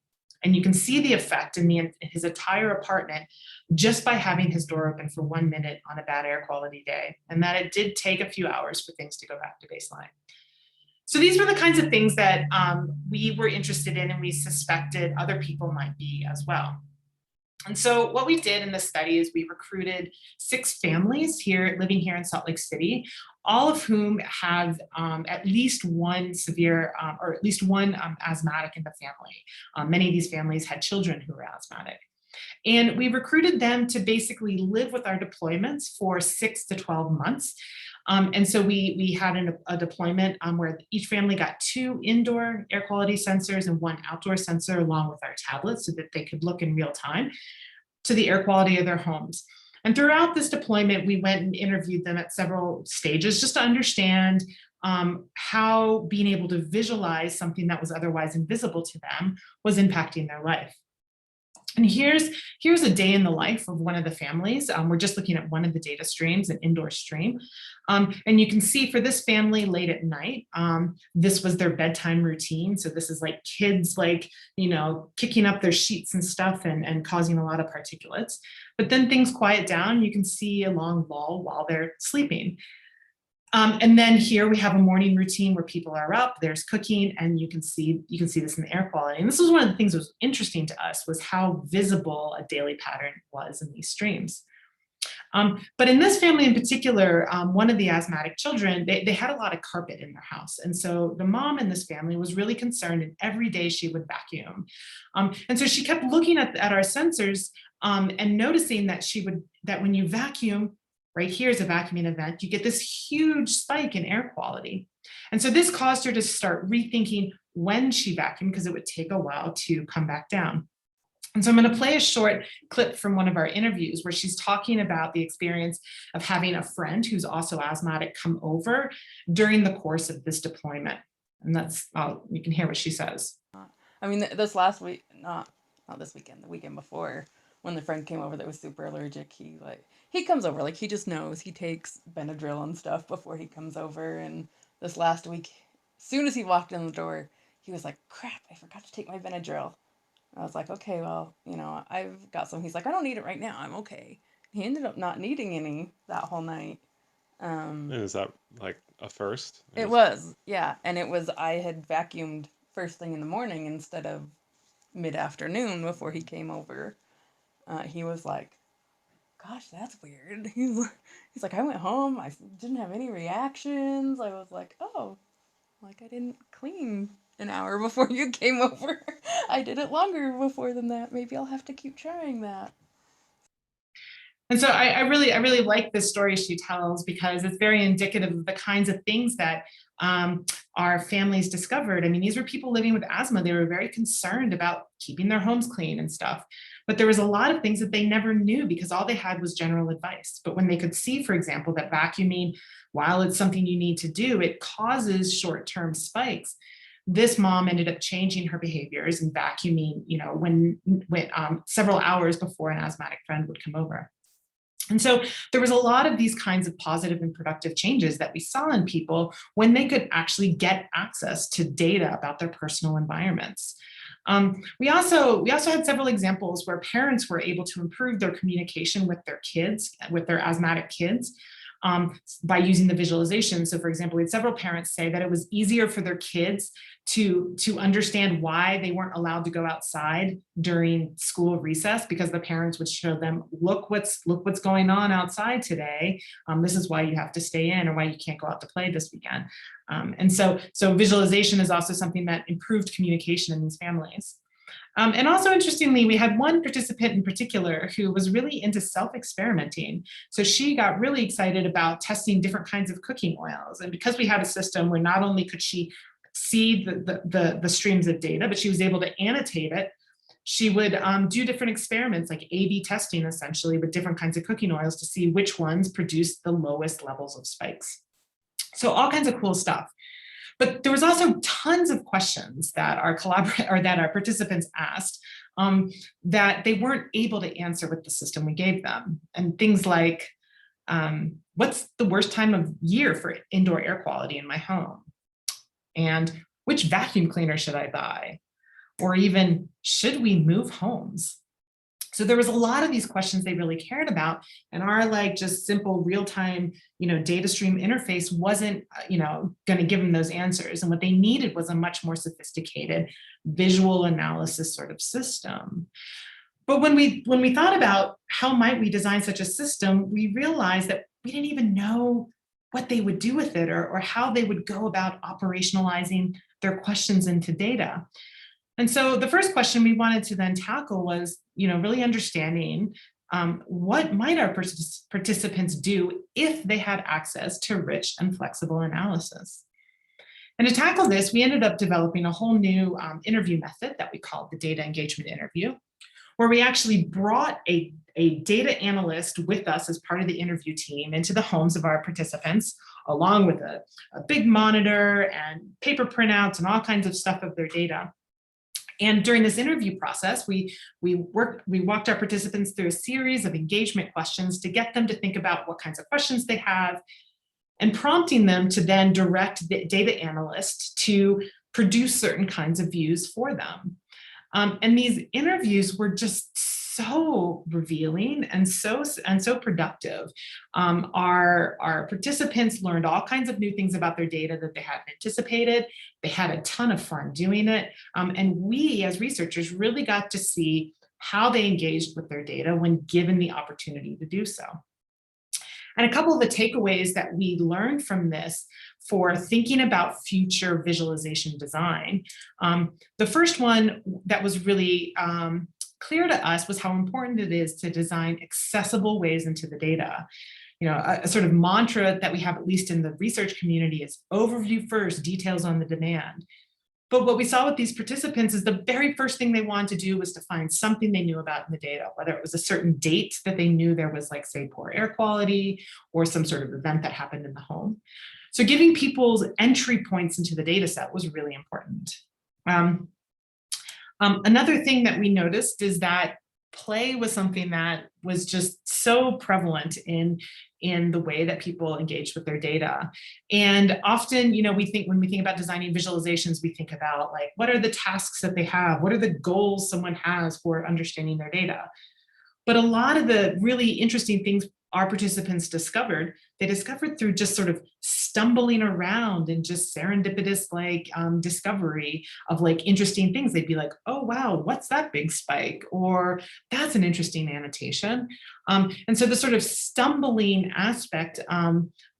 And you can see the effect in his entire apartment just by having his door open for 1 minute on a bad air quality day, and that it did take a few hours for things to go back to baseline. So these were the kinds of things that we were interested in and we suspected other people might be as well. And so what we did in this study is we recruited 6 families living here in Salt Lake City, all of whom have at least one severe or at least one asthmatic in the family. Many of these families had children who were asthmatic. And we recruited them to basically live with our deployments for 6 to 12 months. And so we had a deployment where each family got 2 indoor air quality sensors and 1 outdoor sensor along with our tablets so that they could look in real time to the air quality of their homes. And throughout this deployment, we went and interviewed them at several stages just to understand how being able to visualize something that was otherwise invisible to them was impacting their life. And here's a day in the life of one of the families. We're just looking at one of the data streams, an indoor stream. And you can see for this family late at night, this was their bedtime routine. So this is like kids kicking up their sheets and stuff and causing a lot of particulates. But then things quiet down. You can see a long lull while they're sleeping. And then here we have a morning routine where people are up, there's cooking, and you can see this in the air quality. And this was one of the things that was interesting to us was how visible a daily pattern was in these streams. But in this family in particular, one of the asthmatic children, they had a lot of carpet in their house. And so the mom in this family was really concerned, and every day she would vacuum. And so she kept looking at our sensors and noticing that that when you vacuum, right here's a vacuuming event, you get this huge spike in air quality. And so this caused her to start rethinking when she vacuumed because it would take a while to come back down. And so I'm going to play a short clip from one of our interviews where she's talking about the experience of having a friend who's also asthmatic come over during the course of this deployment. And you can hear what she says. I mean, this last week, not this weekend, the weekend before, when the friend came over that was super allergic, he comes over, he just knows, he takes Benadryl and stuff before he comes over. And this last week, as soon as he walked in the door, he was like, crap, I forgot to take my Benadryl. I was like, okay, well, I've got some. He's like, I don't need it right now, I'm okay. He ended up not needing any that whole night. Is that like a first? It was, yeah. And I had vacuumed first thing in the morning instead of mid-afternoon before he came over. He was like, gosh, that's weird. He's like, I went home, I didn't have any reactions. I was like, oh, I didn't clean an hour before you came over. I did it longer before than that. Maybe I'll have to keep trying that. And so I really like this story she tells because it's very indicative of the kinds of things that our families discovered. I mean, these were people living with asthma. They were very concerned about keeping their homes clean and stuff. But there was a lot of things that they never knew because all they had was general advice. But when they could see, for example, that vacuuming, while it's something you need to do, it causes short-term spikes. This mom ended up changing her behaviors and vacuuming, when several hours before an asthmatic friend would come over. And so there was a lot of these kinds of positive and productive changes that we saw in people when they could actually get access to data about their personal environments. We also had several examples where parents were able to improve their communication with their kids, with their asthmatic kids, by using the visualization. So for example, we had several parents say that it was easier for their kids to understand why they weren't allowed to go outside during school recess because the parents would show them, look what's going on outside today. This is why you have to stay in or why you can't go out to play this weekend. And so visualization is also something that improved communication in these families. And also interestingly, we had one participant in particular who was really into self-experimenting. So she got really excited about testing different kinds of cooking oils. And because we had a system where not only could she see the streams of data, but she was able to annotate it, she would do different experiments like A/B testing, essentially, with different kinds of cooking oils to see which ones produced the lowest levels of spikes. So all kinds of cool stuff. But there was also tons of questions that our participants asked that they weren't able to answer with the system we gave them. And things like, what's the worst time of year for indoor air quality in my home? And which vacuum cleaner should I buy? Or even, should we move homes? So there was a lot of these questions they really cared about, and our like just simple real-time, data stream interface wasn't, going to give them those answers. And what they needed was a much more sophisticated visual analysis sort of system. But when we thought about how might we design such a system, we realized that we didn't even know what they would do with it or how they would go about operationalizing their questions into data. And so the first question we wanted to then tackle was, really understanding what might our participants do if they had access to rich and flexible analysis. And to tackle this, we ended up developing a whole new interview method that we called the data engagement interview, where we actually brought a data analyst with us as part of the interview team into the homes of our participants, along with a big monitor and paper printouts and all kinds of stuff of their data. And during this interview process, we walked our participants through a series of engagement questions to get them to think about what kinds of questions they have, and prompting them to then direct the data analyst to produce certain kinds of views for them. And these interviews were just so revealing and so productive. Our participants learned all kinds of new things about their data that they hadn't anticipated. They had a ton of fun doing it. And we as researchers really got to see how they engaged with their data when given the opportunity to do so. And a couple of the takeaways that we learned from this for thinking about future visualization design. The first one that was really clear to us was how important it is to design accessible ways into the data. A sort of mantra that we have, at least in the research community, is overview first, details on the demand. But what we saw with these participants is the very first thing they wanted to do was to find something they knew about in the data, whether it was a certain date that they knew there was, like, say, poor air quality, or some sort of event that happened in the home. So giving people's entry points into the data set was really important. Another thing that we noticed is that play was something that was just so prevalent in the way that people engaged with their data. And often, when we think about designing visualizations, we think about, like, what are the tasks that they have? What are the goals someone has for understanding their data? But a lot of the really interesting things our participants discovered, they discovered through just sort of stumbling around and just serendipitous, like, discovery of, like, interesting things. They'd be like, oh, wow, what's that big spike? Or that's an interesting annotation. And so the sort of stumbling aspect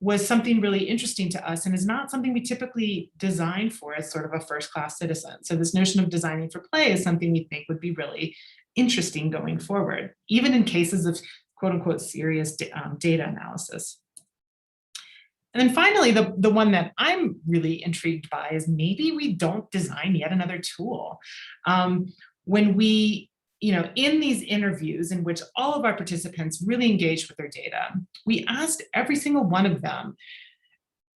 was something really interesting to us, and is not something we typically design for as sort of a first-class citizen. So this notion of designing for play is something we think would be really interesting going forward, even in cases of quote unquote serious data analysis. And then finally, the one that I'm really intrigued by is maybe we don't design yet another tool. When we, in these interviews in which all of our participants really engaged with their data, we asked every single one of them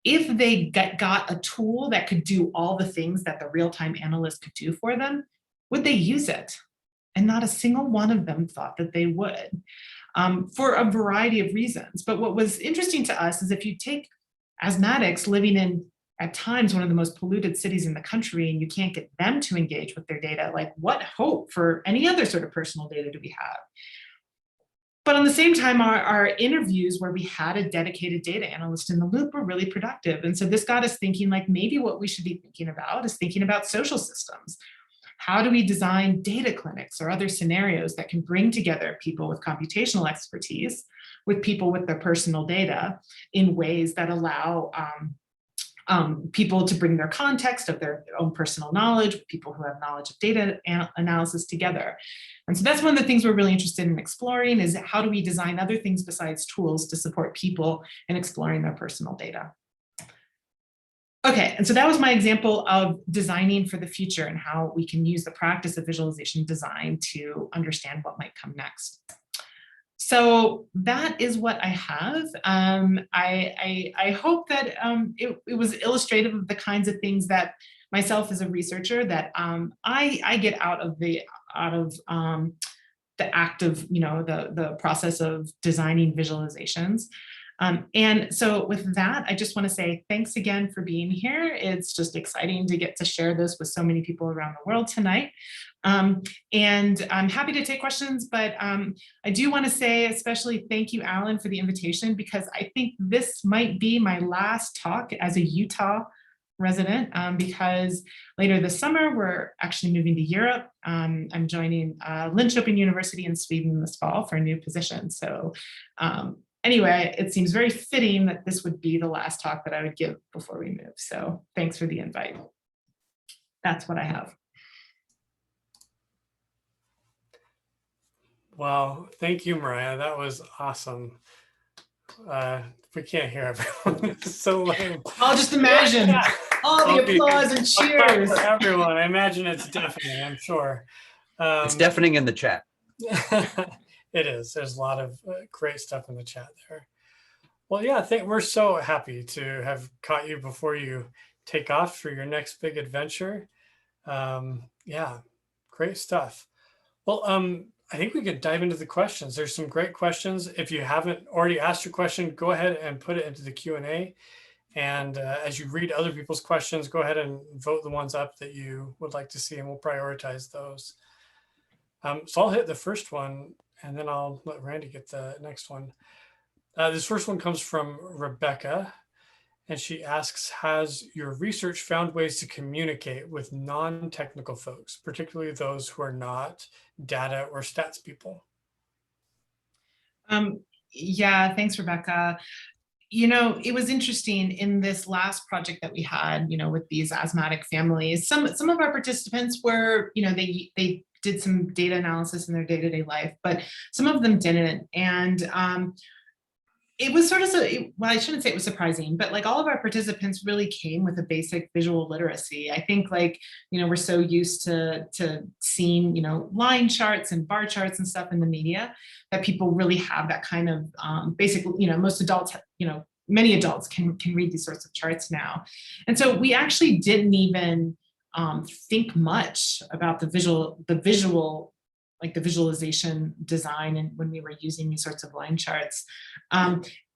if they got a tool that could do all the things that the real-time analyst could do for them, would they use it? And not a single one of them thought that they would. For a variety of reasons. But what was interesting to us is if you take asthmatics living in, at times, one of the most polluted cities in the country, and you can't get them to engage with their data, like, what hope for any other sort of personal data do we have? But on the same time, our interviews where we had a dedicated data analyst in the loop were really productive. And so this got us thinking, like, maybe what we should be thinking about is thinking about social systems. How do we design data clinics or other scenarios that can bring together people with computational expertise with people with their personal data in ways that allow people to bring their context of their own personal knowledge with people who have knowledge of data analysis together? And so that's one of the things we're really interested in exploring, is how do we design other things besides tools to support people in exploring their personal data? Okay, and so that was my example of designing for the future and how we can use the practice of visualization design to understand what might come next. So that is what I have. I hope that it was illustrative of the kinds of things that myself as a researcher that I get out of the act of, you know, the process of designing visualizations. And so with that, I just want to say thanks again for being here. It's just exciting to get to share this with so many people around the world tonight. And I'm happy to take questions, but I do want to say especially thank you, Alan, for the invitation, because I think this might be my last talk as a Utah resident, because later this summer, we're actually moving to Europe. I'm joining Linköping University in Sweden this fall for a new position. So anyway, it seems very fitting that this would be the last talk that I would give before we move. So thanks for the invite. That's what I have. Well, thank you, Miriah. That was awesome. We can't hear everyone. It's so lame. I'll just imagine all the applause and cheers. For everyone, I imagine it's deafening, I'm sure. It's deafening in the chat. It is. There's a lot of great stuff in the chat there. Well, yeah, I think we're so happy to have caught you before you take off for your next big adventure. Yeah, great stuff. Well, I think we could dive into the questions. There's some great questions. If you haven't already asked your question, go ahead and put it into the Q&A. And as you read other people's questions, go ahead and vote the ones up that you would like to see, and we'll prioritize those. So I'll hit the first one, and then I'll let Randy get the next one. This first one comes from Rebecca, and she asks, has your research found ways to communicate with non-technical folks, particularly those who are not data or stats people? Yeah, thanks, Rebecca. You know, it was interesting in this last project that we had, you know, with these asthmatic families, some of our participants were, you know, they did some data analysis in their day-to-day life, but some of them didn't. And it was sort of, well, I shouldn't say it was surprising, but like all of our participants really came with a basic visual literacy. I think, like, you know, we're so used to seeing, you know, line charts and bar charts and stuff in the media that people really have that kind of basic, you know, most adults, you know, many adults can read these sorts of charts now. And so we actually didn't even think much about the visual, like the visualization design, and when we were using these sorts of line charts.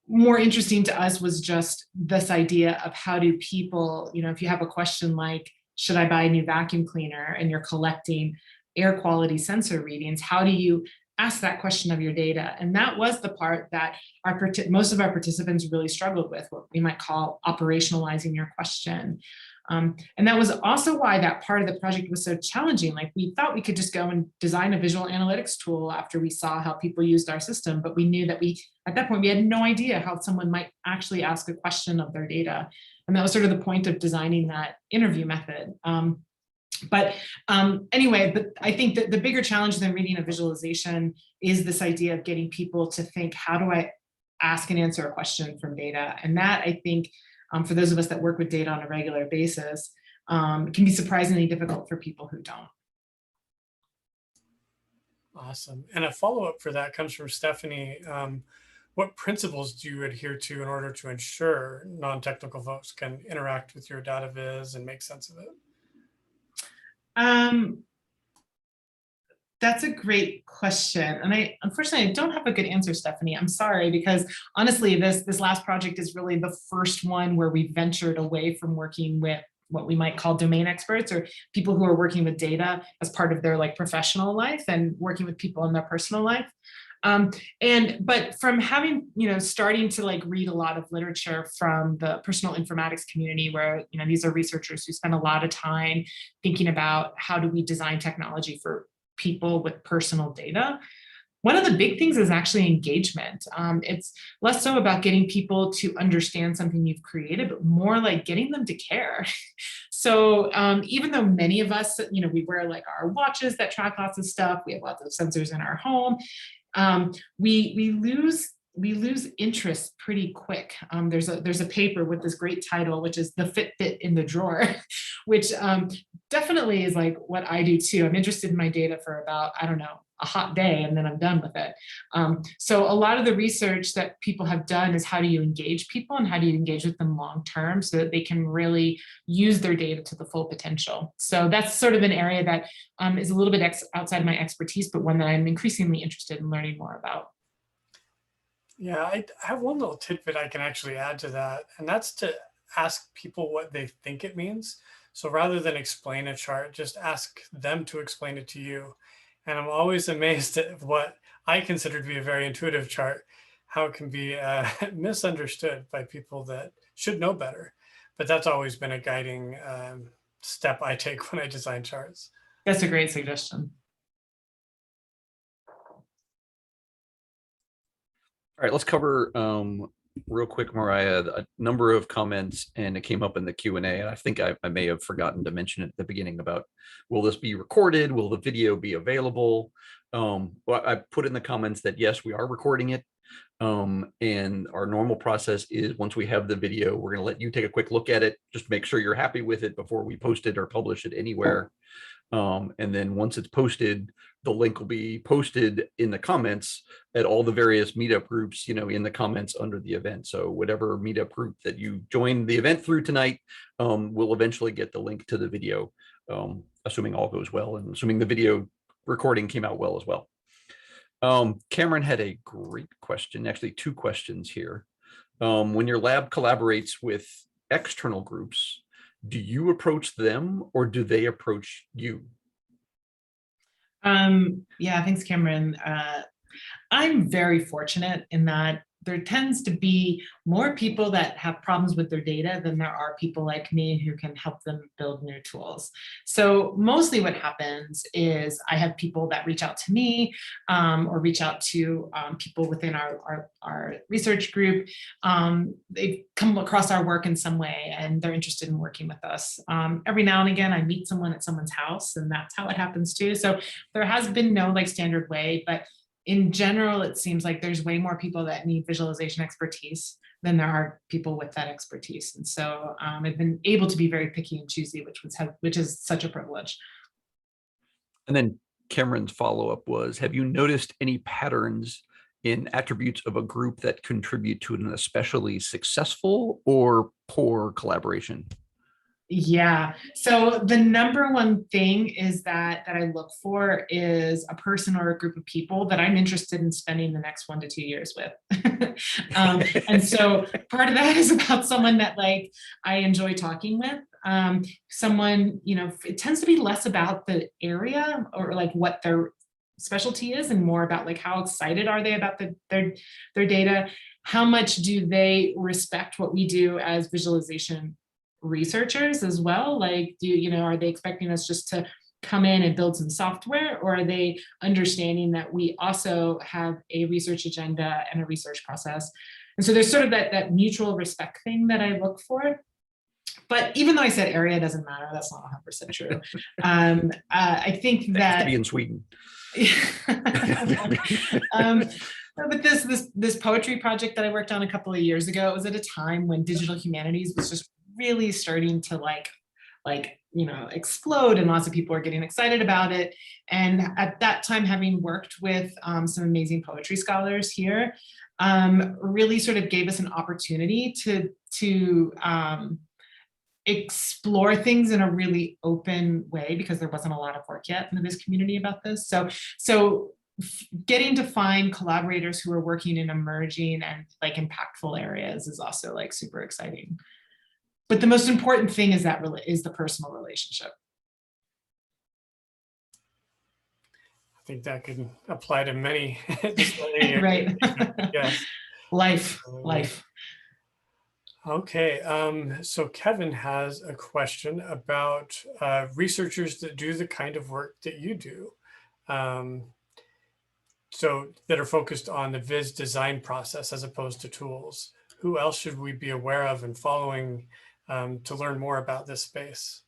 More interesting to us was just this idea of how do people, you know, if you have a question like, should I buy a new vacuum cleaner, and you're collecting air quality sensor readings, how do you ask that question of your data? And that was the part that most of our participants really struggled with, what we might call operationalizing your question. And that was also why that part of the project was so challenging. Like, we thought we could just go and design a visual analytics tool after we saw how people used our system, but we knew that at that point, we had no idea how someone might actually ask a question of their data. And that was sort of the point of designing that interview method. Anyway, but I think that the bigger challenge than reading a visualization is this idea of getting people to think, how do I ask and answer a question from data? And that, I think, for those of us that work with data on a regular basis, can be surprisingly difficult for people who don't. Awesome. And a follow-up for that comes from Stephanie. What principles do you adhere to in order to ensure non-technical folks can interact with your data viz and make sense of it? That's a great question. And unfortunately, I don't have a good answer, Stephanie. I'm sorry, because honestly, this last project is really the first one where we ventured away from working with what we might call domain experts, or people who are working with data as part of their like professional life, and working with people in their personal life. But from having, you know, starting to like read a lot of literature from the personal informatics community, where, you know, these are researchers who spend a lot of time thinking about how do we design technology for people with personal data. One of the big things is actually engagement. It's less so about getting people to understand something you've created, but more like getting them to care. So even though many of us, you know, we wear like our watches that track lots of stuff, we have lots of sensors in our home, we lose we lose interest pretty quick. There's a paper with this great title, which is The Fitbit in the Drawer, which definitely is like what I do too. I'm interested in my data for about, I don't know, a hot day, and then I'm done with it. So a lot of the research that people have done is how do you engage people and how do you engage with them long term so that they can really use their data to the full potential. So that's sort of an area that is a little bit outside my expertise, but one that I'm increasingly interested in learning more about. Yeah, I have one little tidbit I can actually add to that, and that's to ask people what they think it means. So rather than explain a chart, just ask them to explain it to you. And I'm always amazed at what I consider to be a very intuitive chart, how it can be misunderstood by people that should know better. But that's always been a guiding step I take when I design charts. That's a great suggestion. All right, let's cover real quick, Miriah, a number of comments, and it came up in the Q&A, and I think I may have forgotten to mention it at the beginning about, will this be recorded? Will the video be available? Well, I put in the comments that yes, we are recording it. And our normal process is once we have the video, we're going to let you take a quick look at it, just make sure you're happy with it before we post it or publish it anywhere. And then once it's posted, the link will be posted in the comments at all the various meetup groups, you know, in the comments under the event. So whatever meetup group that you joined the event through tonight, will eventually get the link to the video, assuming all goes well and assuming the video recording came out well as well. Cameron had a great question, actually two questions here. When your lab collaborates with external groups, do you approach them or do they approach you? Yeah, thanks, Cameron. I'm very fortunate in that there tends to be more people that have problems with their data than there are people like me who can help them build new tools. So mostly what happens is I have people that reach out to me or reach out to people within our research group. They've come across our work in some way and they're interested in working with us. Every now and again, I meet someone at someone's house, and that's how it happens too. So there has been no like standard way, but in general, it seems like there's way more people that need visualization expertise than there are people with that expertise. And so I've been able to be very picky and choosy, which is such a privilege. And then Cameron's follow-up was, have you noticed any patterns in attributes of a group that contribute to an especially successful or poor collaboration? Yeah, so the number one thing is that I look for is a person or a group of people that I'm interested in spending the next 1 to 2 years with. And so part of that is about someone that like I enjoy talking with. Someone, you know, it tends to be less about the area or like what their specialty is and more about like how excited are they about their data, how much do they respect what we do as visualization researchers as well. Like, are they expecting us just to come in and build some software, or are they understanding that we also have a research agenda and a research process? And so there's sort of that mutual respect thing that I look for. But even though I said area doesn't matter, that's not 100% true. I think that to be in Sweden. But this poetry project that I worked on a couple of years ago, it was at a time when digital humanities was just really starting to explode, and lots of people are getting excited about it. And at that time, having worked with some amazing poetry scholars here, really sort of gave us an opportunity to explore things in a really open way, because there wasn't a lot of work yet in this community about this. So getting to find collaborators who are working in emerging and like impactful areas is also like super exciting. But the most important thing is is the personal relationship. I think that could apply to many. Right. Yes. Life. Okay, so Kevin has a question about researchers that do the kind of work that you do. So that are focused on the viz design process as opposed to tools. Who else should we be aware of and following to learn more about this space?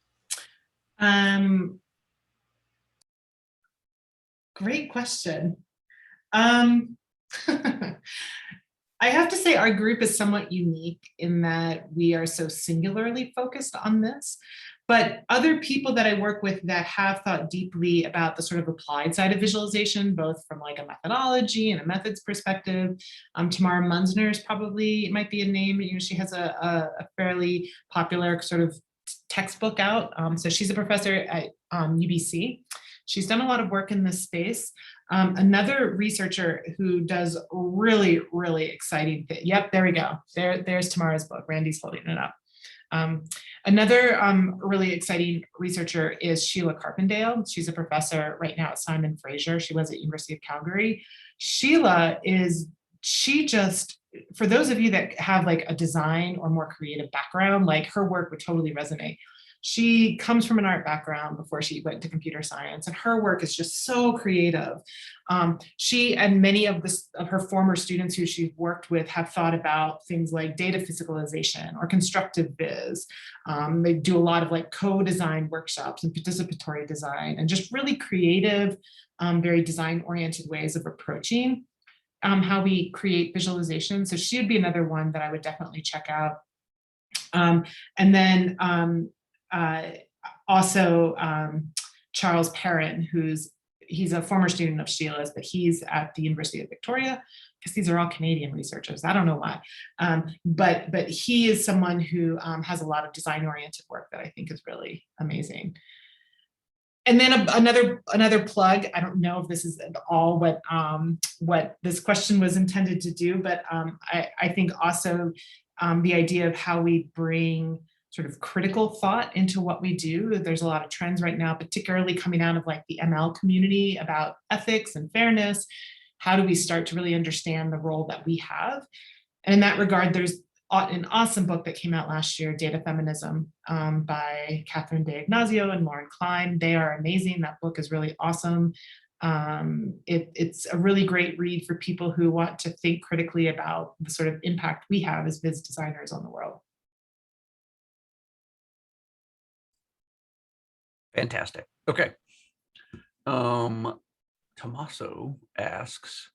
Great question. I have to say our group is somewhat unique in that we are so singularly focused on this, but other people that I work with that have thought deeply about the sort of applied side of visualization, both from like a methodology and a methods perspective. Tamara Munzner is probably, it might be a name, you know, she has a fairly popular sort of textbook out. So she's a professor at UBC. She's done a lot of work in this space. Another researcher who does really, really exciting things. Yep, there we go. There's Tamara's book. Randy's holding it up. Another really exciting researcher is Sheila Carpendale. She's a professor right now at Simon Fraser. She was at University of Calgary. Sheila is, she just, for those of you that have like a design or more creative background, like her work would totally resonate. She comes from an art background before she went to computer science, and her work is just so creative. She and many of her former students who she's worked with have thought about things like data physicalization or constructive viz. They do a lot of like co-design workshops and participatory design and just really creative, very design-oriented ways of approaching how we create visualization. So she would be another one that I would definitely check out. And then also Charles Perrin, he's a former student of Sheila's, but he's at the University of Victoria, because these are all Canadian researchers. I don't know why, but he is someone who has a lot of design-oriented work that I think is really amazing. And then another plug. I don't know if this is at all what this question was intended to do, but I think also the idea of how we bring sort of critical thought into what we do. There's a lot of trends right now, particularly coming out of like the ML community about ethics and fairness. How do we start to really understand the role that we have? And in that regard, there's an awesome book that came out last year, Data Feminism, by Catherine D'Ignazio and Lauren Klein. They are amazing. That book is really awesome. It's a really great read for people who want to think critically about the sort of impact we have as viz designers on the world. Fantastic. Okay. Tommaso asks,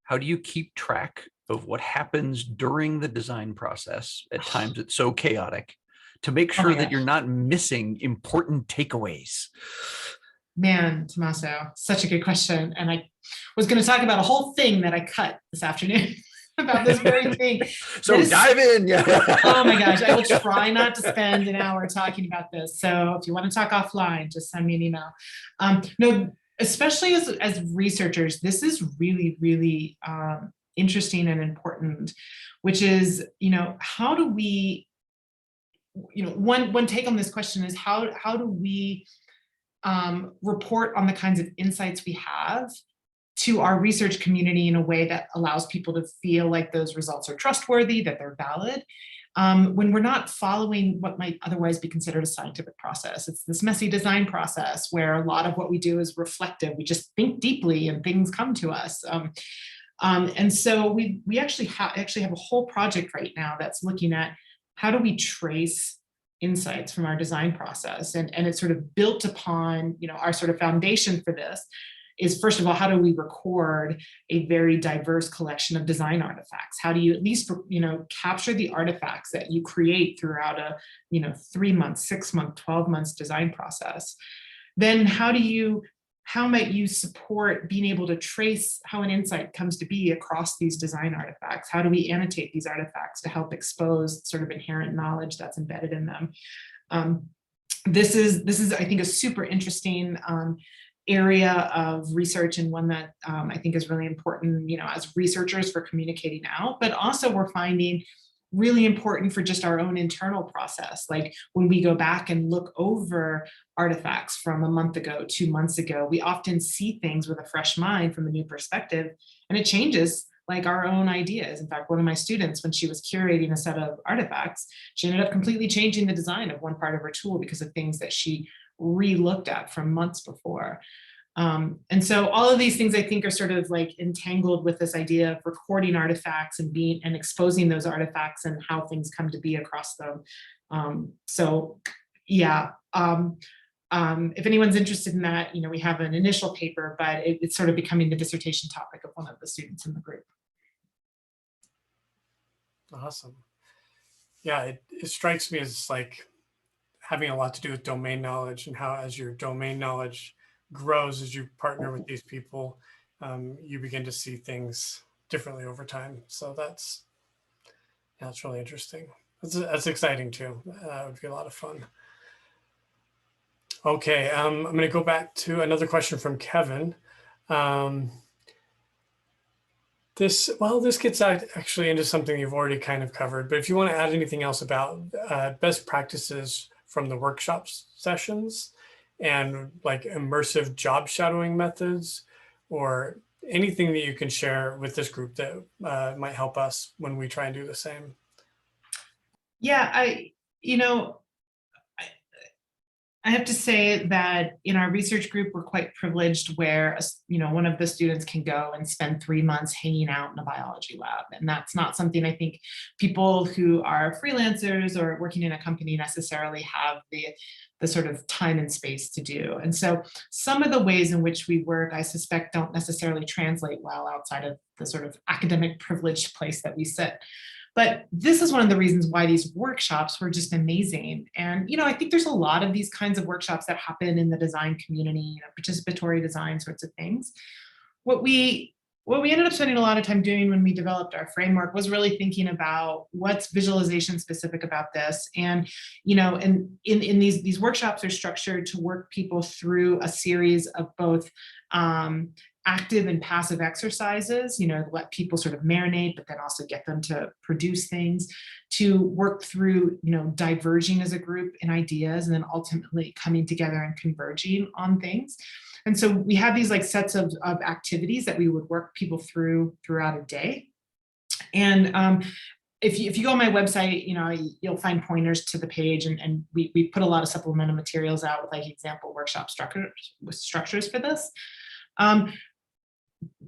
how do you keep track of what happens during the design process? At times it's so chaotic, to make sure that you're not missing important takeaways. Man, Tommaso, such a good question. And I was going to talk about a whole thing that I cut this afternoon about this very thing. So dive in. Yeah. Oh my gosh, I will try not to spend an hour talking about this. So if you want to talk offline, just send me an email. No, especially as researchers, this is really, really interesting and important, which is, how do we, one take on this question is how do we report on the kinds of insights we have to our research community in a way that allows people to feel like those results are trustworthy, that they're valid, when we're not following what might otherwise be considered a scientific process. It's this messy design process where a lot of what we do is reflective. We just think deeply and things come to us. And so we actually have a whole project right now that's looking at how do we trace insights from our design process, and it's sort of built upon, our sort of foundation for this is, first of all, how do we record a very diverse collection of design artifacts? How do you at least, capture the artifacts that you create throughout a, 3 month, 6 month, 12 months design process? Then how might you support being able to trace how an insight comes to be across these design artifacts? How do we annotate these artifacts to help expose sort of inherent knowledge that's embedded in them? This is, I think, a super interesting area of research, and one that I think is really important, as researchers for communicating out, but also we're finding really important for just our own internal process. Like when we go back and look over artifacts from a month ago, 2 months ago, we often see things with a fresh mind from a new perspective, and it changes like our own ideas. In fact, one of my students, when she was curating a set of artifacts, she ended up completely changing the design of one part of her tool because of things that she re-looked at from months before. And so all of these things I think are sort of like entangled with this idea of recording artifacts and exposing those artifacts and how things come to be across them. If anyone's interested in that, we have an initial paper, but it's sort of becoming the dissertation topic of one of the students in the group. Awesome. Yeah, it strikes me as like having a lot to do with domain knowledge, and how as your domain knowledge grows, as you partner with these people, you begin to see things differently over time. So that's really interesting. That's exciting too. It would be a lot of fun. Okay, I'm going to go back to another question from Kevin. This gets actually into something you've already kind of covered, but if you want to add anything else about best practices from the workshops sessions and like immersive job shadowing methods, or anything that you can share with this group that might help us when we try and do the same. Yeah, I have to say that in our research group, we're quite privileged where, one of the students can go and spend 3 months hanging out in a biology lab. And that's not something I think people who are freelancers or working in a company necessarily have the sort of time and space to do. And so some of the ways in which we work, I suspect, don't necessarily translate well outside of the sort of academic privileged place that we sit. But this is one of the reasons why these workshops were just amazing. And, I think there's a lot of these kinds of workshops that happen in the design community, participatory design sorts of things. What we ended up spending a lot of time doing when we developed our framework was really thinking about what's visualization specific about this. And, and in these workshops are structured to work people through a series of both active and passive exercises, let people sort of marinate, but then also get them to produce things, to work through, diverging as a group in ideas, and then ultimately coming together and converging on things. And so we have these like sets of activities that we would work people through throughout a day. And if you go on my website, you'll find pointers to the page, and we put a lot of supplemental materials out with like example workshop structures for this.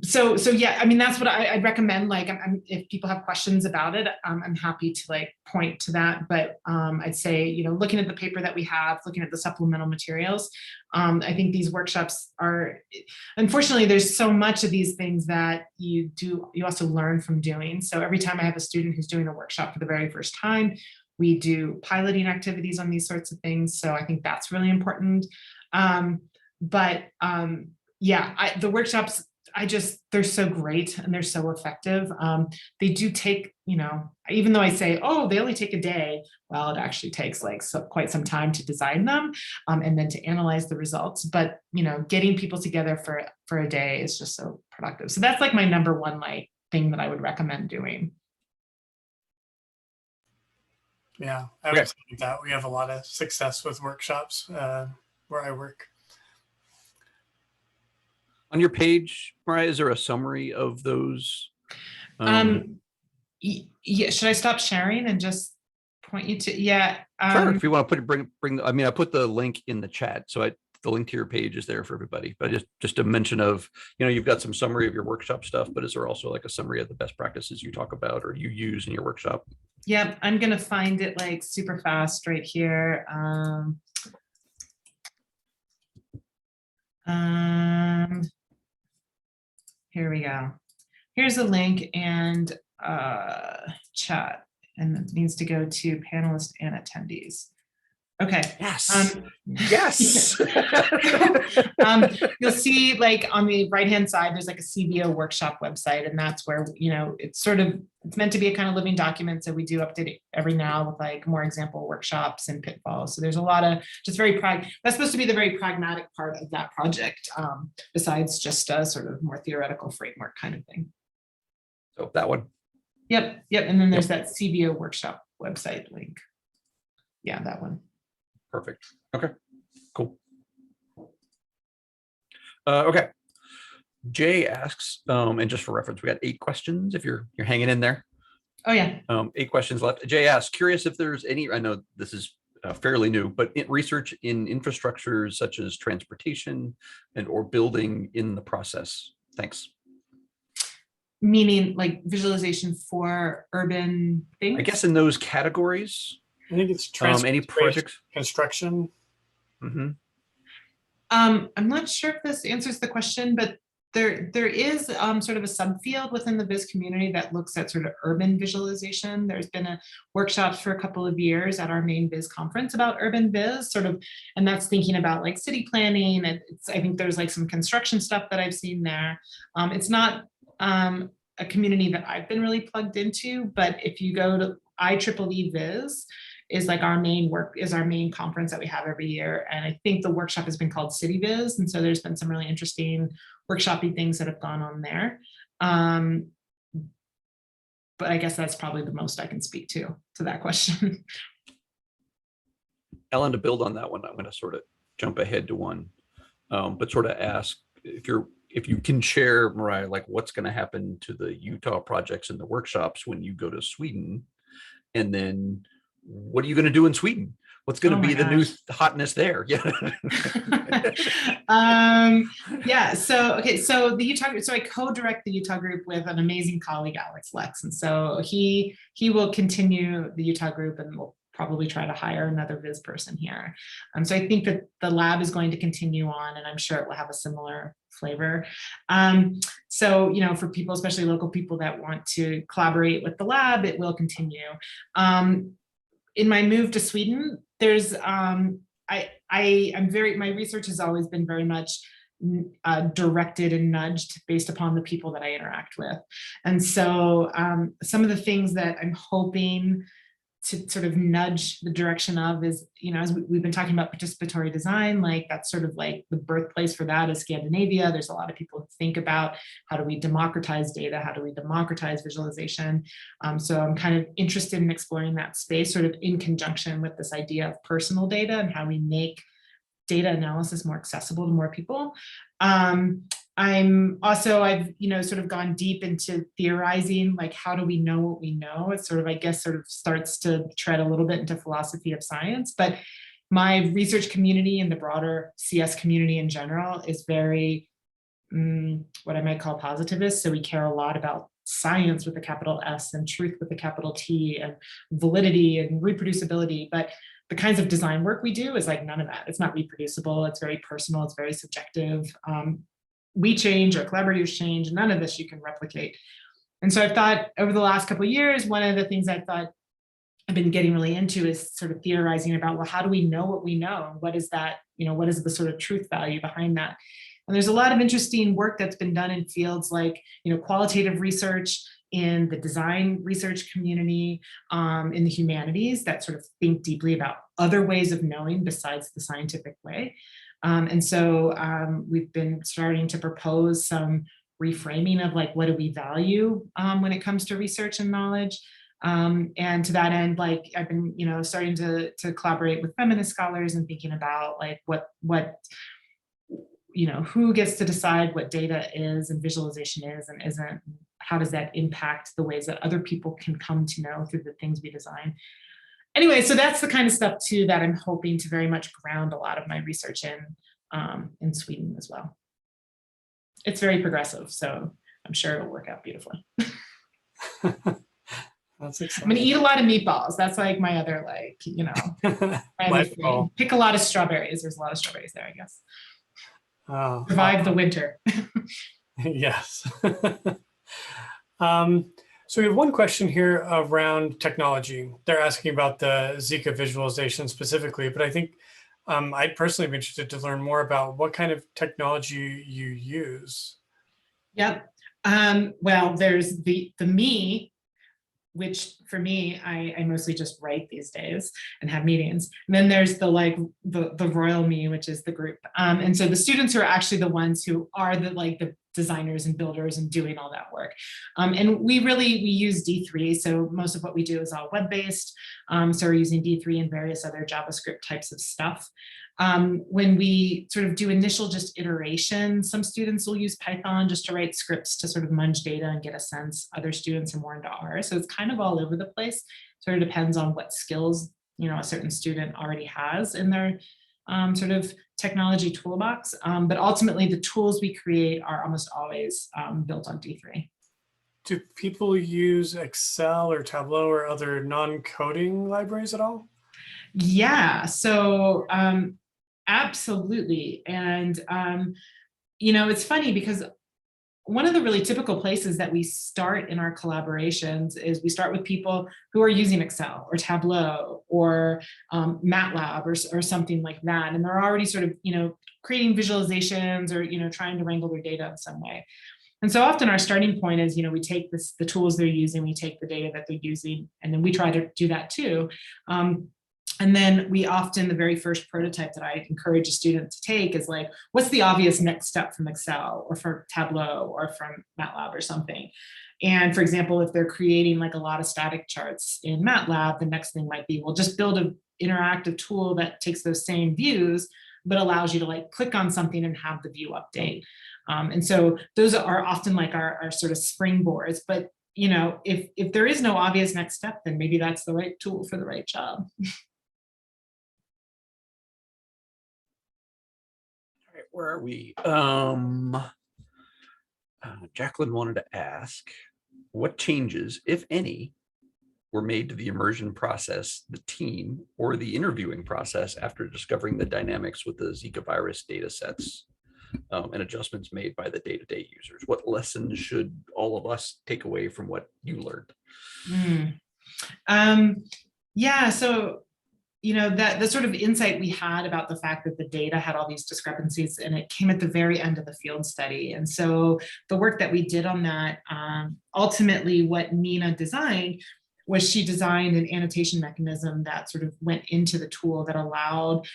So yeah, I mean, that's what I'd recommend. Like, if people have questions about it, I'm happy to like point to that. But I'd say, looking at the paper that we have, looking at the supplemental materials, I think these workshops are, unfortunately, there's so much of these things that you also learn from doing. So every time I have a student who's doing a workshop for the very first time, we do piloting activities on these sorts of things. So I think that's really important. The workshops, they're so great and they're so effective. They do take, even though I say, oh, they only take a day, well, it actually takes quite some time to design them and then to analyze the results. But, getting people together for a day is just so productive. So that's like my number one thing that I would recommend doing. Yeah, I would say that we have a lot of success with workshops where I work. On your page, Miriah, is there a summary of those? Yeah, should I stop sharing and just point you to? Yeah. Sure. If you want to bring. I mean, I put the link in the chat, so the link to your page is there for everybody. But just a mention of, you've got some summary of your workshop stuff, but is there also like a summary of the best practices you talk about or you use in your workshop? Yeah, I'm gonna find it like super fast right here. Here we go. Here's a link and chat, and it needs to go to panelists and attendees. Okay. Yes. Yes. You'll see like on the right-hand side, there's like a CBO workshop website, and that's where, it's meant to be a kind of living document. So we do update it every now with like more example workshops and pitfalls. So there's a lot of just that's supposed to be the very pragmatic part of that project, besides just a sort of more theoretical framework kind of thing. So that one. Yep. And then there's that CBO workshop website link. Yeah, that one. Perfect. Okay, cool. Okay. Jay asks, and just for reference, we got 8 questions if you're hanging in there. Oh yeah. 8 questions left. Jay asks, curious if there's any, I know this is fairly new, but research in infrastructures such as transportation and or building in the process. Thanks. Meaning like visualization for urban things? I guess in those categories. I think it's any projects, construction. Mm-hmm. I'm not sure if this answers the question, but there is sort of a subfield within the Viz community that looks at sort of urban visualization. There's been a workshop for a couple of years at our main Viz conference about urban Viz, sort of, and that's thinking about like city planning. And I think there's like some construction stuff that I've seen there. It's not a community that I've been really plugged into, but if you go to IEEE Viz, is like our main conference that we have every year. And I think the workshop has been called City Viz. And so there's been some really interesting workshoppy things that have gone on there. But I guess that's probably the most I can speak to that question. Ellen, to build on that one, I'm going to sort of jump ahead to one, but sort of ask if you can share, Miriah, like what's going to happen to the Utah projects and the workshops when you go to Sweden, and then what are you going to do in Sweden? What's going to be the new hotness there? Yeah. Yeah. So, okay. So the Utah, so I co-direct the Utah group with an amazing colleague, Alex Lex. And so he will continue the Utah group, and we'll probably try to hire another Viz person here. So I think that the lab is going to continue on, and I'm sure it will have a similar flavor. So, you know, for people, especially local people that want to collaborate with the lab, it will continue. In my move to Sweden, there's my research has always been very much directed and nudged based upon the people that I interact with. And so some of the things that I'm hoping to sort of nudge the direction of is, you know, as we've been talking about participatory design, like that's sort of like the birthplace for that is Scandinavia. There's a lot of people who think about how do we democratize data? How do we democratize visualization? So I'm kind of interested in exploring that space sort of in conjunction with this idea of personal data and how we make data analysis more accessible to more people. I've, you know, sort of gone deep into theorizing, like, how do we know what we know? It's sort of, I guess, sort of starts to tread a little bit into philosophy of science, but my research community and the broader CS community in general is very, what I might call positivist. So we care a lot about science with a capital S and truth with a capital T and validity and reproducibility. But the kinds of design work we do is like none of that. It's not reproducible. It's very personal. It's very subjective. We change, our collaborators change. None of this you can replicate. And so I've thought over the last couple of years, one of the things I thought I've been getting really into is sort of theorizing about, well, how do we know what we know? What is that, you know, what is the sort of truth value behind that? And there's a lot of interesting work that's been done in fields like, you know, qualitative research, in the design research community, in the humanities that sort of think deeply about other ways of knowing besides the scientific way. And so we've been starting to propose some reframing of like, what do we value when it comes to research and knowledge? And to that end, like I've been, you know, starting to collaborate with feminist scholars and thinking about like what, you know, who gets to decide what data is and visualization is and isn't. How does that impact the ways that other people can come to know through the things we design? Anyway, so that's the kind of stuff too that I'm hoping to very much ground a lot of my research in Sweden as well. It's very progressive, so I'm sure it'll work out beautifully. That's exciting. I'm gonna eat a lot of meatballs. That's like my other, like, you know, pick a lot of strawberries. There's a lot of strawberries there, I guess. Survive the winter. Yes. So we have one question here around technology. They're asking about the Zika visualization specifically, but I think I'd personally be interested to learn more about what kind of technology you use. Yep. Well, there's the me, which for me, I mostly just write these days and have meetings. And then there's the royal me, which is the group. And so the students are actually the ones who are the designers and builders and doing all that work. And we use D3. So most of what we do is all web-based. So we're using D3 and various other JavaScript types of stuff. When we sort of do initial just iteration, some students will use Python just to write scripts to sort of munge data and get a sense. Other students are more into R. So it's kind of all over the place. Sort of depends on what skills, you know, a certain student already has in their sort of technology toolbox. But ultimately the tools we create are almost always built on D3. Do people use Excel or Tableau or other non-coding libraries at all? Yeah, so absolutely. And, you know, it's funny because one of the really typical places that we start in our collaborations is we start with people who are using Excel or Tableau or MATLAB or something like that. And they're already sort of, creating visualizations or, trying to wrangle their data in some way. And so often our starting point is, we take the tools they're using, we take the data that they're using, and then we try to do that too. And then we often, the very first prototype that I encourage a student to take is like, what's the obvious next step from Excel or from Tableau or from MATLAB or something? And for example, if they're creating like a lot of static charts in MATLAB, the next thing might be, well, just build an interactive tool that takes those same views, but allows you to like click on something and have the view update. And so those are often like our sort of springboards. But if there is no obvious next step, then maybe that's the right tool for the right job. Where are we? Jacqueline wanted to ask, what changes, if any, were made to the immersion process, the team, or the interviewing process after discovering the dynamics with the Zika virus data sets and adjustments made by the day-to-day users? What lessons should all of us take away from what you learned? Yeah, so that the sort of insight we had about the fact that the data had all these discrepancies, and it came at the very end of the field study. And so the work that we did on that, ultimately what Nina designed was she designed an annotation mechanism that sort of went into the tool that allowed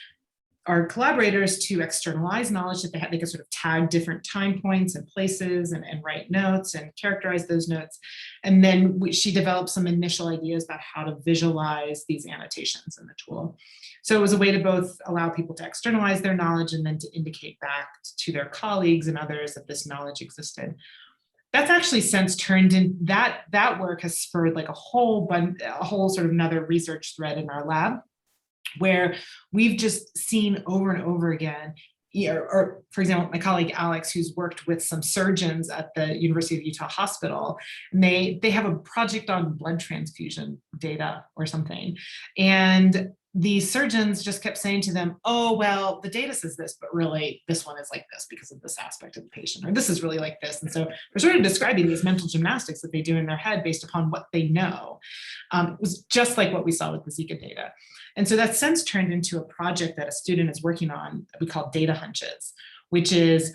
our collaborators to externalize knowledge that they could sort of tag different time points and places and write notes and characterize those notes. And then she developed some initial ideas about how to visualize these annotations in the tool. So it was a way to both allow people to externalize their knowledge and then to indicate back to their colleagues and others that this knowledge existed. That's actually since turned in, that work has spurred like a whole sort of another research thread in our lab, where we've just seen over and over again, or for example, my colleague Alex, who's worked with some surgeons at the University of Utah Hospital, and they have a project on blood transfusion data or something. And the surgeons just kept saying to them, oh, well, the data says this, but really this one is like this because of this aspect of the patient, or this is really like this. And so they're sort of describing these mental gymnastics that they do in their head based upon what they know. It was just like what we saw with the Zika data. And so that's since turned into a project that a student is working on that we call data hunches, which is,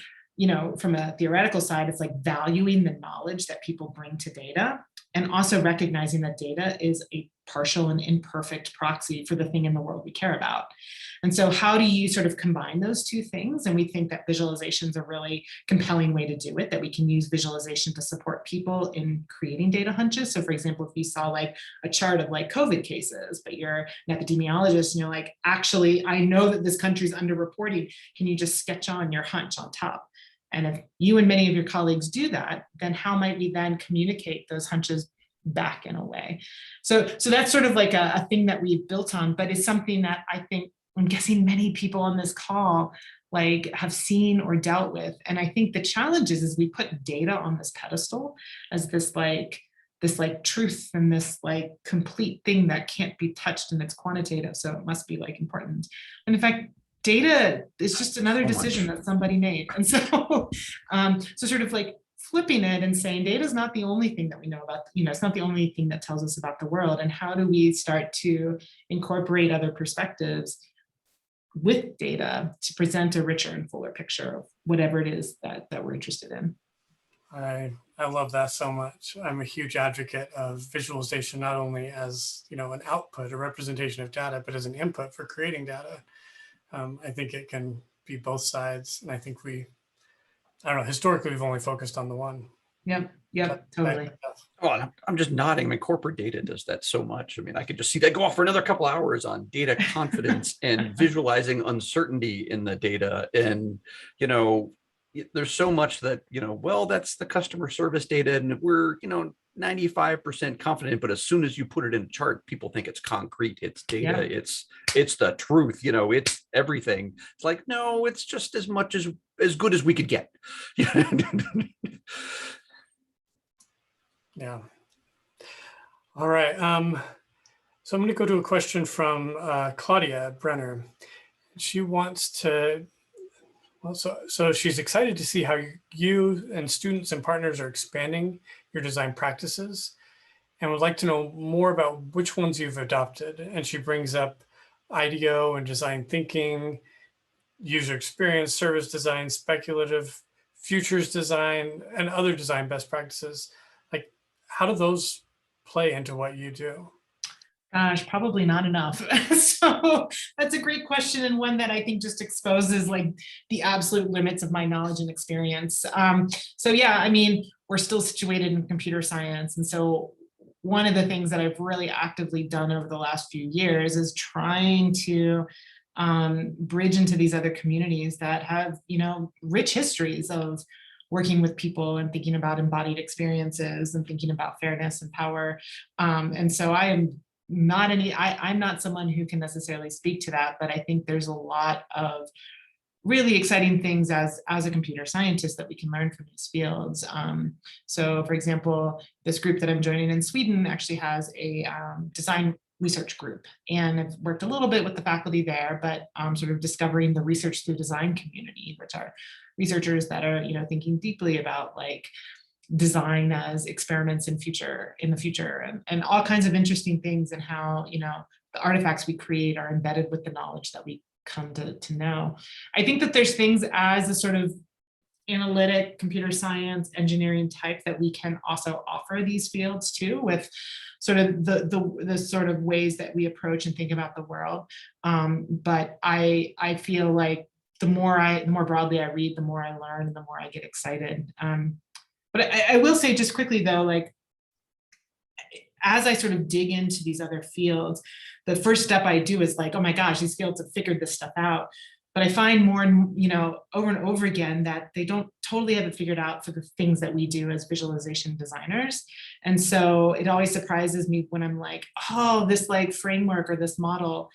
from a theoretical side, it's like valuing the knowledge that people bring to data, and also recognizing that data is a partial and imperfect proxy for the thing in the world we care about. And so how do you sort of combine those two things? And we think that visualization is a really compelling way to do it, that we can use visualization to support people in creating data hunches. So for example, if you saw like a chart of like COVID cases, but you're an epidemiologist and you're like, actually, I know that this country's underreporting. Can you just sketch on your hunch on top? And if you and many of your colleagues do that, then how might we then communicate those hunches back in a way? So that's sort of like a thing that we've built on, but it's something that I think, I'm guessing many people on this call like have seen or dealt with. And I think the challenge is we put data on this pedestal as this truth and this like complete thing that can't be touched, and it's quantitative, so it must be like important. And in fact, data is just another decision that somebody made. And so, so sort of like flipping it and saying data is not the only thing that we know about, it's not the only thing that tells us about the world. And how do we start to incorporate other perspectives with data to present a richer and fuller picture of whatever it is that we're interested in? I love that so much. I'm a huge advocate of visualization, not only as an output, a representation of data, but as an input for creating data. I think it can be both sides. And I think historically, we've only focused on the one. Yep, totally. Well, I'm just nodding. I mean, corporate data does that so much. I mean, I could just see that go off for another couple hours on data confidence and visualizing uncertainty in the data. And, there's so much that, well, that's the customer service data and we're, 95% confident, but as soon as you put it in a chart, people think it's concrete, it's data, it's the truth, it's everything. It's like, no, it's just as much as good as we could get. Yeah. All right. So I'm going to go to a question from Claudia Brenner. She wants to Well, so she's excited to see how you and students and partners are expanding your design practices and would like to know more about which ones you've adopted. And she brings up IDEO and design thinking, user experience, service design, speculative, futures design, and other design best practices. Like, how do those play into what you do? Gosh, probably not enough. So that's a great question, and one that I think just exposes like the absolute limits of my knowledge and experience. So yeah, I mean, we're still situated in computer science. And so one of the things that I've really actively done over the last few years is trying to bridge into these other communities that have, you know, rich histories of working with people and thinking about embodied experiences and thinking about fairness and power. And so I am not I'm not someone who can necessarily speak to that, but I think there's a lot of really exciting things as a computer scientist that we can learn from these fields. So for example, this group that I'm joining in Sweden actually has a design research group, and I've worked a little bit with the faculty there, but sort of discovering the research through design community, which are researchers that are, you know, thinking deeply about like design as experiments in the future and all kinds of interesting things, and how, you know, the artifacts we create are embedded with the knowledge that we come to know. I think that there's things as a sort of analytic computer science engineering type that we can also offer these fields too, with sort of the sort of ways that we approach and think about the world. But I feel like the more broadly I read, the more I learn, and the more I get excited. But I will say just quickly though, like, as I sort of dig into these other fields, the first step I do is like, oh my gosh, these fields have figured this stuff out. But I find more and, you know, over and over again that they don't totally have it figured out for the things that we do as visualization designers. And so it always surprises me when I'm like, oh, this like framework or this model,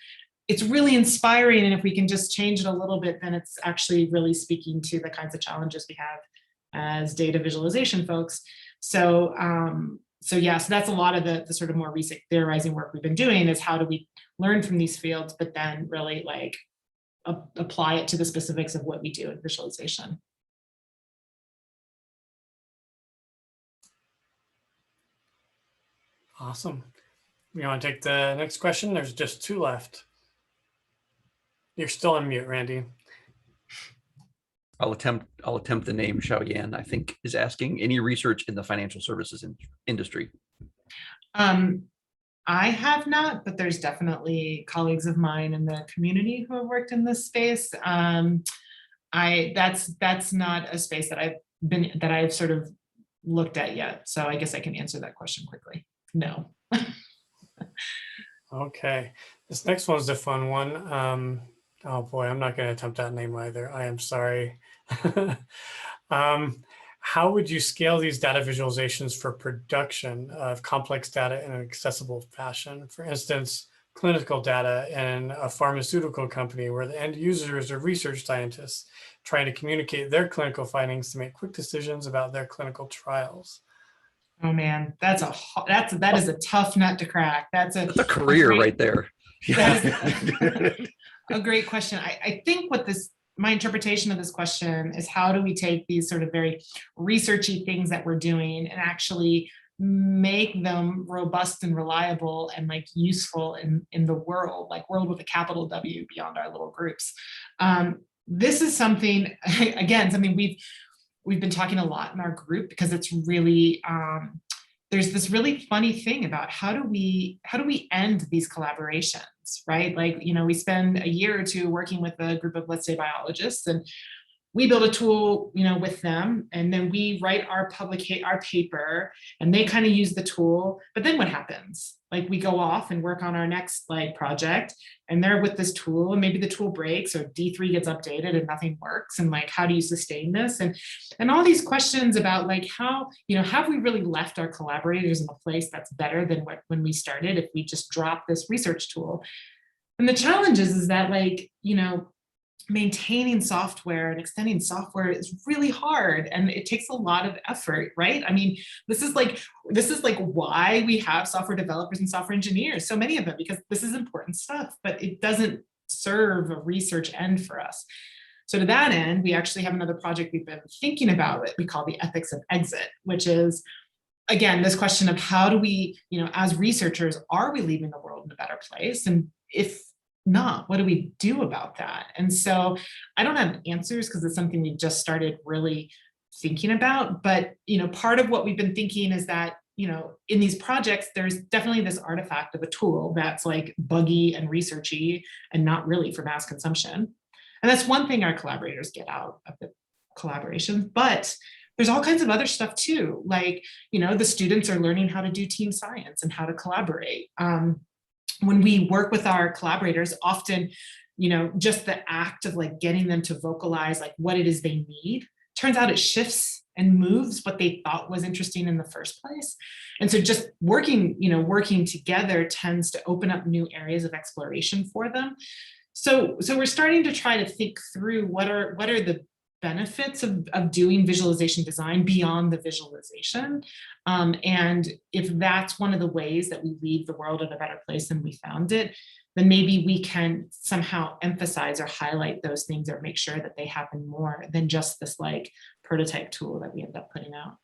it's really inspiring. And if we can just change it a little bit, then it's actually really speaking to the kinds of challenges we have as data visualization folks. So yeah, so that's a lot of the sort of more recent theorizing work we've been doing, is how do we learn from these fields, but then really like apply it to the specifics of what we do in visualization. Awesome. You want to take the next question? There's just 2 left. You're still on mute, Randy. I'll attempt the name. Xiaoyan, I think, is asking, any research in the financial services industry? I have not, but there's definitely colleagues of mine in the community who have worked in this space. That's not a space that I've sort of looked at yet. So I guess I can answer that question quickly. No. Okay, this next one's a fun one. Oh boy, I'm not going to attempt that name either. I am sorry. How would you scale these data visualizations for production of complex data in an accessible fashion? For instance, clinical data in a pharmaceutical company where the end users are research scientists trying to communicate their clinical findings to make quick decisions about their clinical trials. Oh man, that is a tough nut to crack. That's a career right there. Yeah. A great question. I think my interpretation of this question is, how do we take these sort of very researchy things that we're doing and actually make them robust and reliable and like useful in the world, like world with a capital W beyond our little groups. This is something, again, something we've been talking a lot in our group, because it's really, there's this really funny thing about how do we end these collaborations, right? Like, you know, we spend a year or two working with a group of, let's say, biologists, and we build a tool, you know, with them, and then we write our paper, and they kind of use the tool. But then what happens? Like, we go off and work on our next like project, and they're with this tool, and maybe the tool breaks, or D3 gets updated and nothing works. And like, how do you sustain this? And all these questions about like, how, you know, have we really left our collaborators in a place that's better than when we started if we just drop this research tool? And the challenge is that, like, you know, maintaining software and extending software is really hard, and it takes a lot of effort, right? I mean, this is like why we have software developers and software engineers, so many of them, because this is important stuff, but it doesn't serve a research end for us. So to that end, we actually have another project we've been thinking about that we call the ethics of exit, which is, again, this question of how do we, as researchers, are we leaving the world in a better place? And if not, what do we do about that? And so I don't have answers because it's something we just started really thinking about. But, part of what we've been thinking is that, in these projects, there's definitely this artifact of a tool that's like buggy and researchy and not really for mass consumption. And that's one thing our collaborators get out of the collaboration. But there's all kinds of other stuff too. Like, the students are learning how to do team science and how to collaborate. When we work with our collaborators, often, just the act of like getting them to vocalize like what it is they need, turns out it shifts and moves what they thought was interesting in the first place. And so just working together tends to open up new areas of exploration for them. So we're starting to try to think through what are the benefits of doing visualization design beyond the visualization. And if that's one of the ways that we leave the world in a better place than we found it, then maybe we can somehow emphasize or highlight those things or make sure that they happen more than just this like prototype tool that we end up putting out.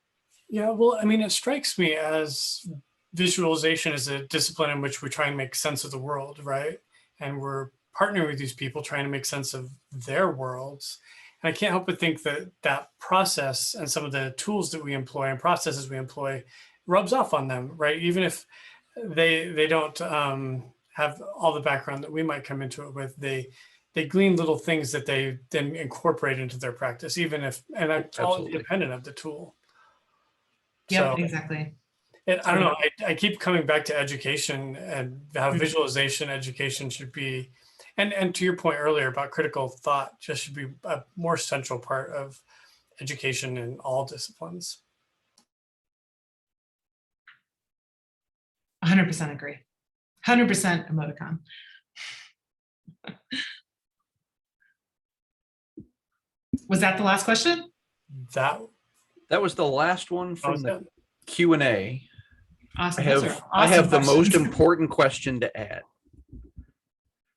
Yeah, well, I mean, it strikes me as visualization is a discipline in which we try and make sense of the world, right? And we're partnering with these people trying to make sense of their worlds. And I can't help but think that that process and some of the tools that we employ and processes we employ rubs off on them, right? Even if they don't have all the background that we might come into it with, they glean little things that they then incorporate into their practice, even if, and that's all independent of the tool. Yeah, So, exactly. I don't know, I keep coming back to education and how visualization education should be, and to your point earlier about critical thought, just should be a more central part of education in all disciplines. 100% agree. 100% emoticon. Was that the last question? That was the last one from the it. Q&A. Awesome. I have the most important question to add.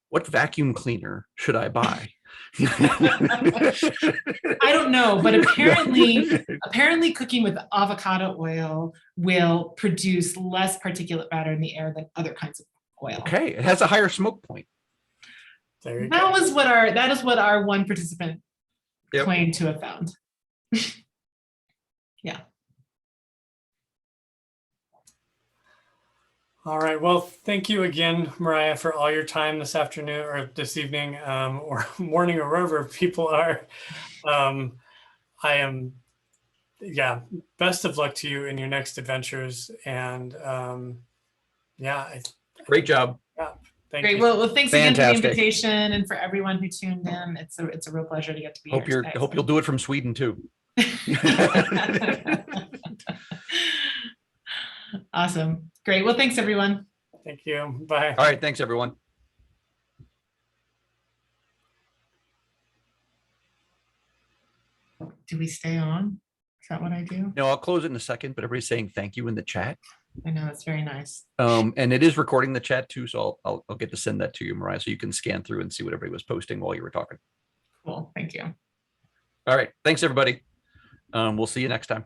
What vacuum cleaner should I buy? I don't know, but apparently cooking with avocado oil will produce less particulate matter in the air than other kinds of oil. Okay, it has a higher smoke point. There you That go. that is what our one participant claimed to have found. Yeah. All right. Well, thank you again, Miriah, for all your time this afternoon or this evening or morning or wherever people are. Best of luck to you in your next adventures. And Great job. Yeah. Thank Great. you. Well, thanks again for the Fantastic. invitation and for everyone who tuned in. It's a real pleasure to get to be here. Hope you'll do it from Sweden too. Awesome. Great. Well, thanks everyone. Thank you. Bye. All right. Thanks, everyone. Do we stay on? Is that what I do? No, I'll close it in a second, but everybody's saying thank you in the chat. I know, it's very nice. And it is recording the chat too, so I'll get to send that to you, Miriah, so you can scan through and see what everybody was posting while you were talking. Cool. Thank you. All right. Thanks, everybody. We'll see you next time.